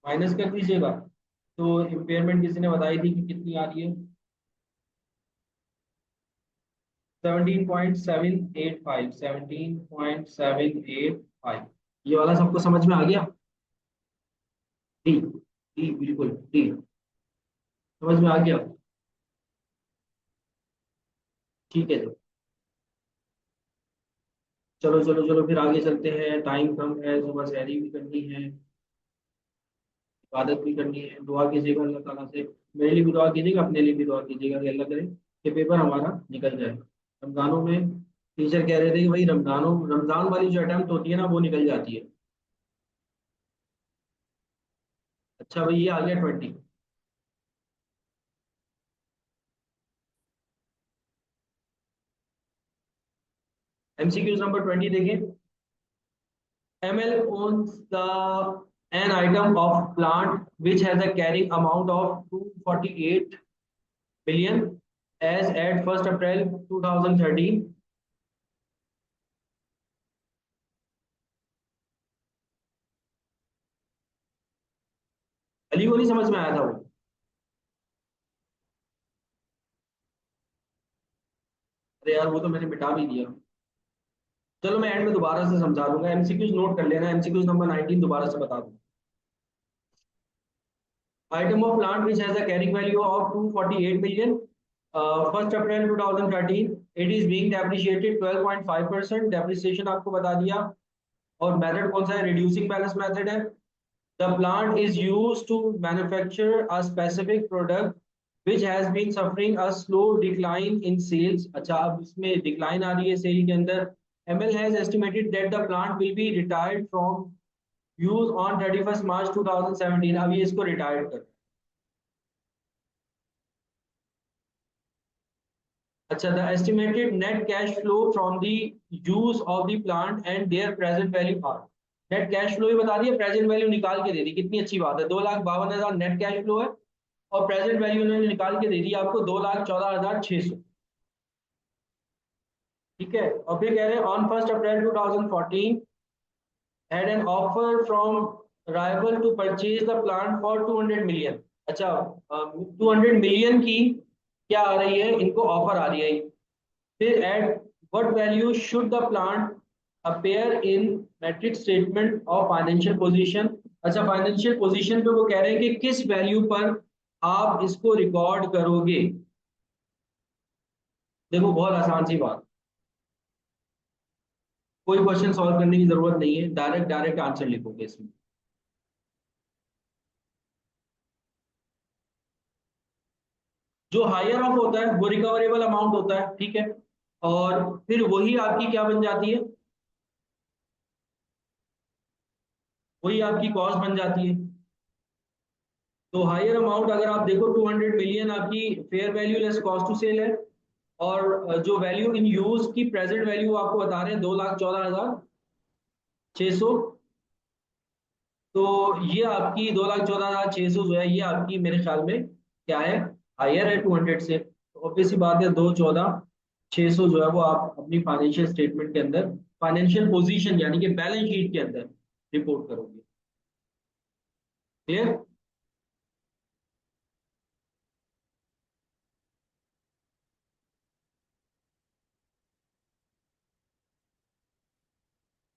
माइनस कर दीजिएगा, तो इम्पेयरमेंट किसी ने बताई थी कि कितनी आ रही है, 17.785, 17.785। ये वाला सबको समझ में आ गया? डी, डी बिल्कुल डी, समझ में आ गया। ठीक है जी, चलो चलो चलो फिर आगे चलते हैं, टाइम कम है, सुबह सहरी भी करनी है, इबादत भी करनी है। दुआ कीजिएगा अल्लाह ताला से, मेरे लिए भी दुआ कीजिएगा, अपने लिए भी दुआ कीजिएगा कि अल्लाह करे कि पेपर हमारा निकल जाए। रमजानों में टीचर कह रहे थे कि भाई रमजान वाली जो अटेम्प्ट होती है ना वो निकल जाती है। अच्छा भाई, ये आ गया 20। एमसीक्यूज नंबर 20 देखें। ML owns the an item of plant which has a carrying amount of 248 billion as at 1st April 2013। Ali को नहीं समझ में आया था वो? अरे यार वो तो मैंने मिटा भी दिया। चलो मैं एंड में दोबारा से समझा दूंगा, एमसीक्यूज नोट कर लेना, एमसीक्यूज नंबर 19 दोबारा से बता दूंगा। Item of plant which has a carrying value of 248 million, 1st April 2013, it is being depreciated 12.5%, depreciation आपको बता दिया। और मेथड कौन सा है, रिड्यूसिंग बैलेंस मेथड है। The plant is used to manufacture a specific product which has been suffering a slow decline in sales। अच्छा, अब इसमें डिक्लाइन आ रही है सेल के अंदर। ML has estimated that the plant will be retired from use on 31st March 2017। अब ये इसको रिटायर्ड कर, अच्छा, the estimated net cash flow from the use of the plant and their present value are। Net cash flow ही बता दिया, प्रेजेंट वैल्यू निकाल के दे दी, कितनी अच्छी बात है। 2,52,000 नेट कैश फ्लो है, और प्रेजेंट वैल्यू उन्होंने निकाल के दे दी आपको 2,14,600। ठीक है, और फिर कह रहे हैं on 1st April 2014 had an offer from rival to purchase the plant for 200 million। अच्छा, 200 मिलियन की क्या आ रही है, इनको ऑफर आ रही है। फिर at what value should the plant appear in matrix statement of financial position. अच्छा, फाइनेंशियल पोजीशन पे वो कह रहे हैं कि किस वैल्यू पर आप इसको रिकॉर्ड करोगे। देखो बहुत आसान सी बात, कोई क्वेश्चन सॉल्व करने की जरूरत नहीं है, डायरेक्ट डायरेक्ट आंसर लिखोगे इसमें। जो हायर ऑफ होता है वो रिकवरेबल अमाउंट होता है, ठीक है, और फिर वही आपकी क्या बन जाती है, वही आपकी कॉस्ट बन जाती है। तो हायर अमाउंट अगर आप देखो 200 मिलियन आपकी fair value less cost to cell है, और जो वैल्यू इन यूज की प्रेजेंट वैल्यू आपको बता रहे हैं 2,14,600। तो ये आपकी 2,14,600 जो है ये आपकी मेरे ख्याल में क्या है, हायर है 200 से। तो ऑब्वियस सी बात है 2,14,600 जो है वो आप अपनी फाइनेंशियल स्टेटमेंट के अंदर, फाइनेंशियल पोजीशन यानी कि बैलेंस शीट के अंदर रिपोर्ट करोगे। क्लियर?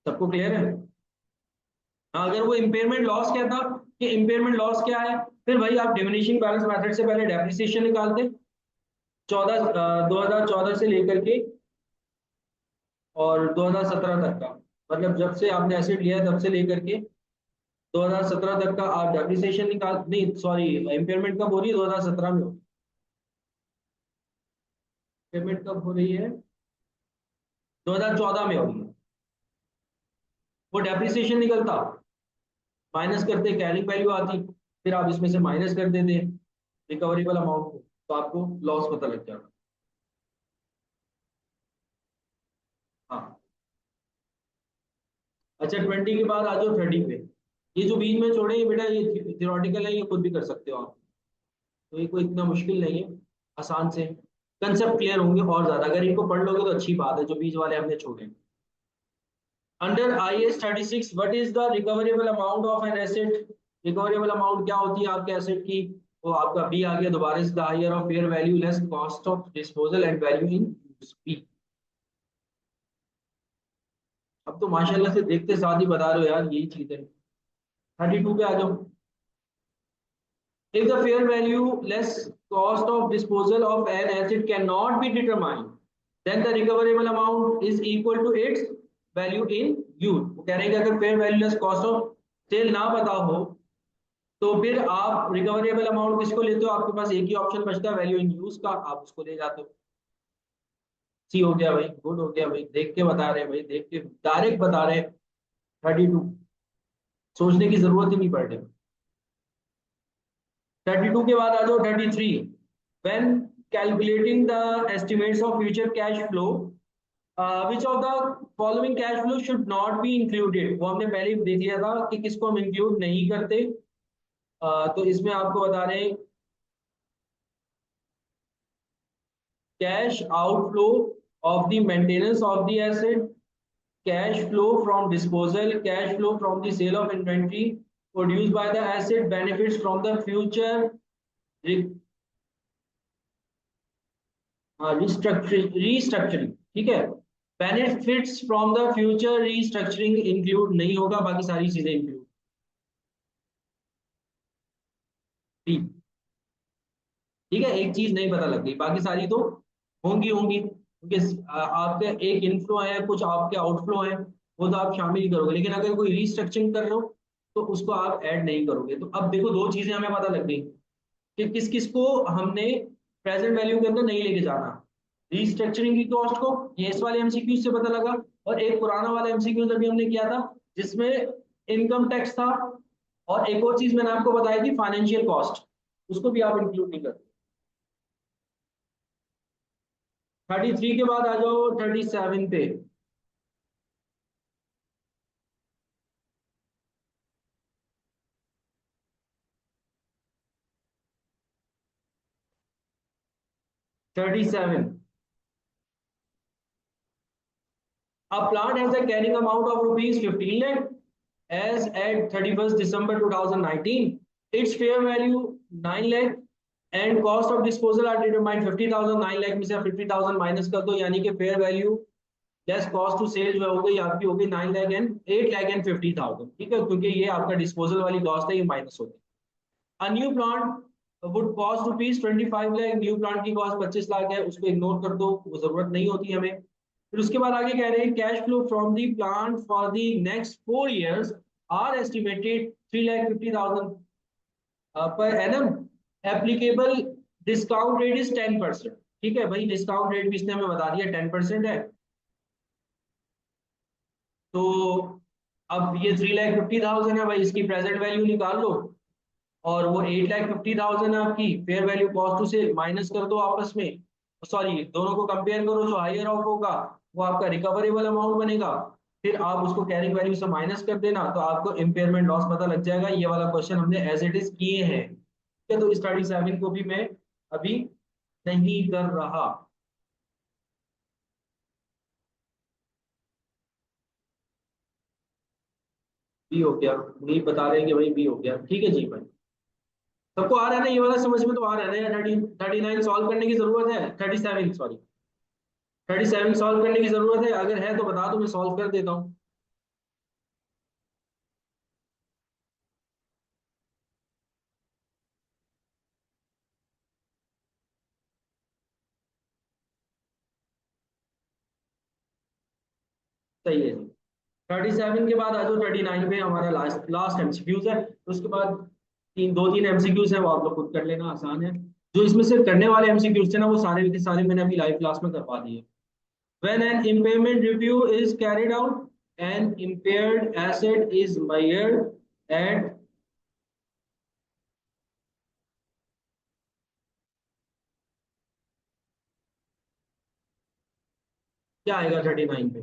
सबको क्लियर है? हाँ, अगर वो इम्पेयरमेंट लॉस क्या था, कि इम्पेयरमेंट लॉस क्या है, फिर भाई आप डिमिनिशिंग बैलेंस मेथड से पहले डेप्रिसिएशन निकालते, 2014 से लेकर के और 2017 तक का, मतलब जब से आपने एसेट लिया है तब से लेकर के 2017 तक का आप डेप्रिसिएशन निकाल, नहीं सॉरी, इम्पेयरमेंट कब हो रही है, 2017 में हो, पेमेंट कब हो रही है, 2014 में हो रही है। वो डेप्रिसिएशन निकलता, माइनस करते कैरिंग वैल्यू आती, फिर आप इसमें से माइनस कर देते रिकवरेबल अमाउंट को, तो आपको लॉस पता लग जाएगा। हाँ। अच्छा, 20 के बाद आ जाओ 30 पे। ये जो बीच में छोड़े ये बेटा ये थियोरेटिकल है, ये खुद भी कर सकते हो आप, तो ये कोई इतना मुश्किल नहीं है, आसान से कंसेप्ट क्लियर होंगे और ज्यादा, अगर इनको पढ़ लोगे तो अच्छी बात है, जो बीच वाले हमने छोड़े। Under IAS 36 what is the recoverable amount of an asset. Recoverable amount क्या होती है आपके एसेट की, वो आपका बी आ गया दोबारा से, the higher of fair value less cost of disposal and value in B. अब तो माशाल्लाह से देखते साथ ही बता रहे हो यार, यही चीज है। 32 पे आ जाओ। If the fair value less cost of disposal of an asset cannot be determined, then the recoverable amount is equal to its value in use। वो कह रहे हैं कि अगर fair value less cost of sale ना पता हो तो फिर आप रिकवरेबल अमाउंट किसको लेते हो, आपके पास एक ही ऑप्शन बचता है वैल्यू इन यूज का, आप उसको ले जाते हो। सी हो गया भाई, गुड हो गया भाई, देख के बता रहे हैं भाई, देख के डायरेक्ट बता रहे हैं। 32, सोचने की जरूरत ही नहीं पड़ रही। 32 के बाद आ जाओ 33। When calculating the estimates of future cash flow, which of the following cash flow should not be included। वो हमने पहले ही देख लिया था कि किसको हम इंक्लूड नहीं करते। तो इसमें आपको बता रहे हैं cash outflow of the maintenance of the asset, cash flow from disposal, cash flow from the sale of inventory produced by the asset, benefits from the future restructuring, ठीक है, benefits from the future restructuring include नहीं होगा, बाकी सारी चीजें इंक्लूड। ठीक है, एक चीज नहीं पता लग गई, बाकी सारी तो होंगी होंगी, क्योंकि आपके एक इनफ्लो है कुछ आपके आउटफ्लो है, वो तो आप शामिल ही करोगे, लेकिन अगर कोई रिस्ट्रक्चरिंग कर रहे हो तो उसको आप ऐड नहीं करोगे। तो अब देखो दो चीजें हमें पता लग गई कि किस किस को हमने प्रेजेंट वैल्यू के अंदर नहीं लेके जाना। रिस्ट्रक्चरिंग की कॉस्ट को ये इस वाले एमसीक्यू से पता लगा, और एक पुराना वाला एमसीक्यू अभी हमने किया था जिसमें इनकम टैक्स था, और एक और चीज मैंने आपको बताई थी फाइनेंशियल कॉस्ट, उसको भी आप इंक्लूड नहीं करते। 33 के बाद आ जाओ 37 पे। 37, a plant has a carrying amount of rupees 15 lakh as at 31st December 2019, its fair value 9 lakh and cost of disposal are determined 50,000। 9 lakh में से 50,000 माइनस कर दो, यानी कि fair value less cost to sell जो हो गई आपकी, हो गई 8,50,000, ठीक है, क्योंकि ये आपका डिस्पोजल वाली कॉस्ट है, ये माइनस होगी। A new plant would cost rupees 25 lakh, new plant की कॉस्ट 25 लाख है, उसको इग्नोर कर दो, वो जरूरत नहीं होती हमें। फिर उसके बाद आगे कह रहे हैं cash flow from the plant for the next 4 years are estimated 3,50,000 per annum, applicable discount rate is 10%। ठीक है भाई, डिस्काउंट रेट भी इसने हमें बता दिया 10% है। तो अब ये 3,50,000 है भाई, इसकी प्रेजेंट वैल्यू निकाल लो, और वो 8,50,000 है आपकी fair value cost to sell, minus कर दो आपस में, सॉरी दोनों को कंपेयर करो, जो हायर ऑफ होगा वो आपका रिकवरेबल अमाउंट बनेगा, फिर आप उसको कैरिंग वैल्यू से माइनस कर देना, तो आपको इम्पेयरमेंट लॉस पता लग जाएगा। ये वाला क्वेश्चन हमने एज इट इज किए हैं, ठीक है, तो स्टडी 7 को भी मैं अभी नहीं कर रहा। बी हो गया, नहीं बता रहे हैं कि भाई बी हो गया, ठीक है जी भाई। सबको आ रहा है ना ये वाला, समझ में तो आ रहा है ना? 39 सॉल्व करने की जरूरत है, 37 सॉरी, 37 सॉल्व करने की जरूरत है, अगर है तो बता दो, मैं सॉल्व कर देता हूँ। सही है जी। 37 के बाद आ जाओ 39 पे, हमारा लास्ट लास्ट एमसीक्यूज है, उसके बाद दो तीन एमसीक्यूज है, वो आप लोग खुद कर लेना, आसान है। जो इसमें से करने वाले एमसीक्यूज थे ना, वो सारे के सारे मैंने अभी लाइव क्लास में करवा दिए। When an impairment review is carried out, an impaired asset is measured at, क्या आएगा 39 पे?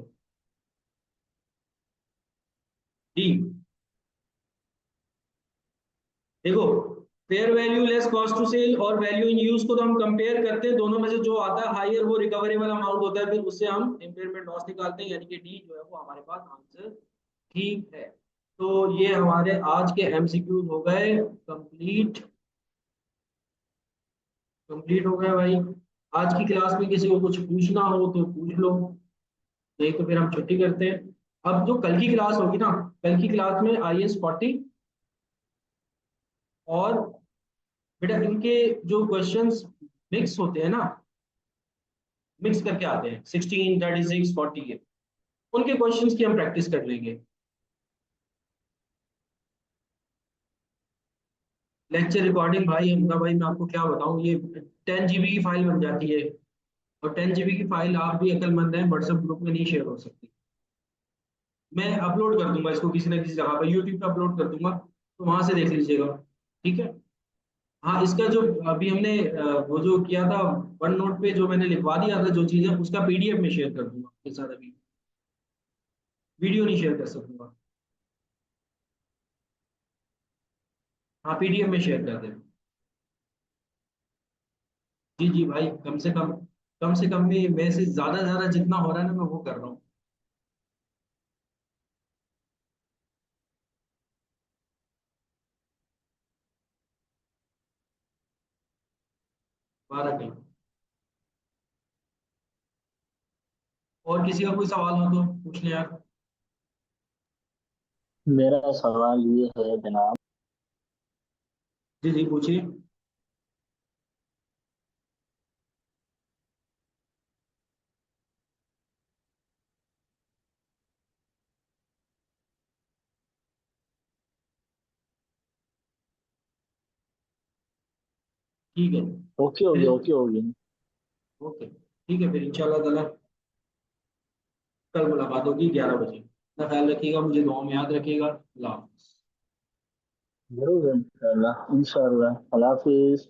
डी। देखो, fair value less cost to cell और वैल्यू इन यूज को तो हम कंपेयर करते हैं, दोनों में से जो आता है हायर वो रिकवरेबल अमाउंट होता है, फिर उससे हम इम्पेयरमेंट लॉस निकालते हैं, यानी कि डी जो है वो हमारे पास आंसर ठीक है। तो ये हमारे आज के एमसीक्यूज हो गए कंप्लीट, कंप्लीट हो गए भाई। आज की क्लास में किसी को कुछ पूछना हो तो पूछ लो, नहीं तो फिर हम छुट्टी करते हैं। अब जो कल की क्लास होगी ना, कल की क्लास में IS 40 और बेटा इनके जो क्वेश्चंस मिक्स होते हैं ना, मिक्स करके आते हैं 16, 36, 40 के, उनके क्वेश्चंस की हम प्रैक्टिस कर लेंगे। लेक्चर रिकॉर्डिंग भाई हमका, भाई मैं आपको क्या बताऊं, ये 10 GB की फाइल बन जाती है, और 10 GB की फाइल आप भी अक्लमंद हैं, व्हाट्सएप ग्रुप में नहीं शेयर हो सकती। मैं अपलोड कर दूंगा इसको किसी ना किसी जगह पर, यूट्यूब पे अपलोड कर दूंगा, तो वहां से देख लीजिएगा, ठीक है। हाँ, इसका जो अभी हमने वो जो किया था वन नोट पे, जो मैंने लिखवा दिया था जो चीजें, उसका PDF में शेयर कर दूंगा आपके साथ, अभी वीडियो नहीं शेयर कर सकूंगा। हाँ, PDF में शेयर कर दें। जी जी भाई, कम से कम में मैं से ज्यादा जितना हो रहा है ना, मैं वो कर रहा हूँ। 12 कहीं। और किसी का कोई सवाल हो तो पूछ ले यार। मेरा सवाल ये है जनाब। जी जी पूछिए। ठीक है ओके हो फिर। गया, ओके हो गया। ओके, ठीक है फिर, इंशाल्लाह ताला कल मुलाकात होगी 11 बजे। अपना ख्याल रखिएगा, मुझे दुआ में याद रखिएगा। अल्लाह हाफ़िज़। जरूर इंशाल्लाह, इंशाल्लाह। अल्लाह हाफिज।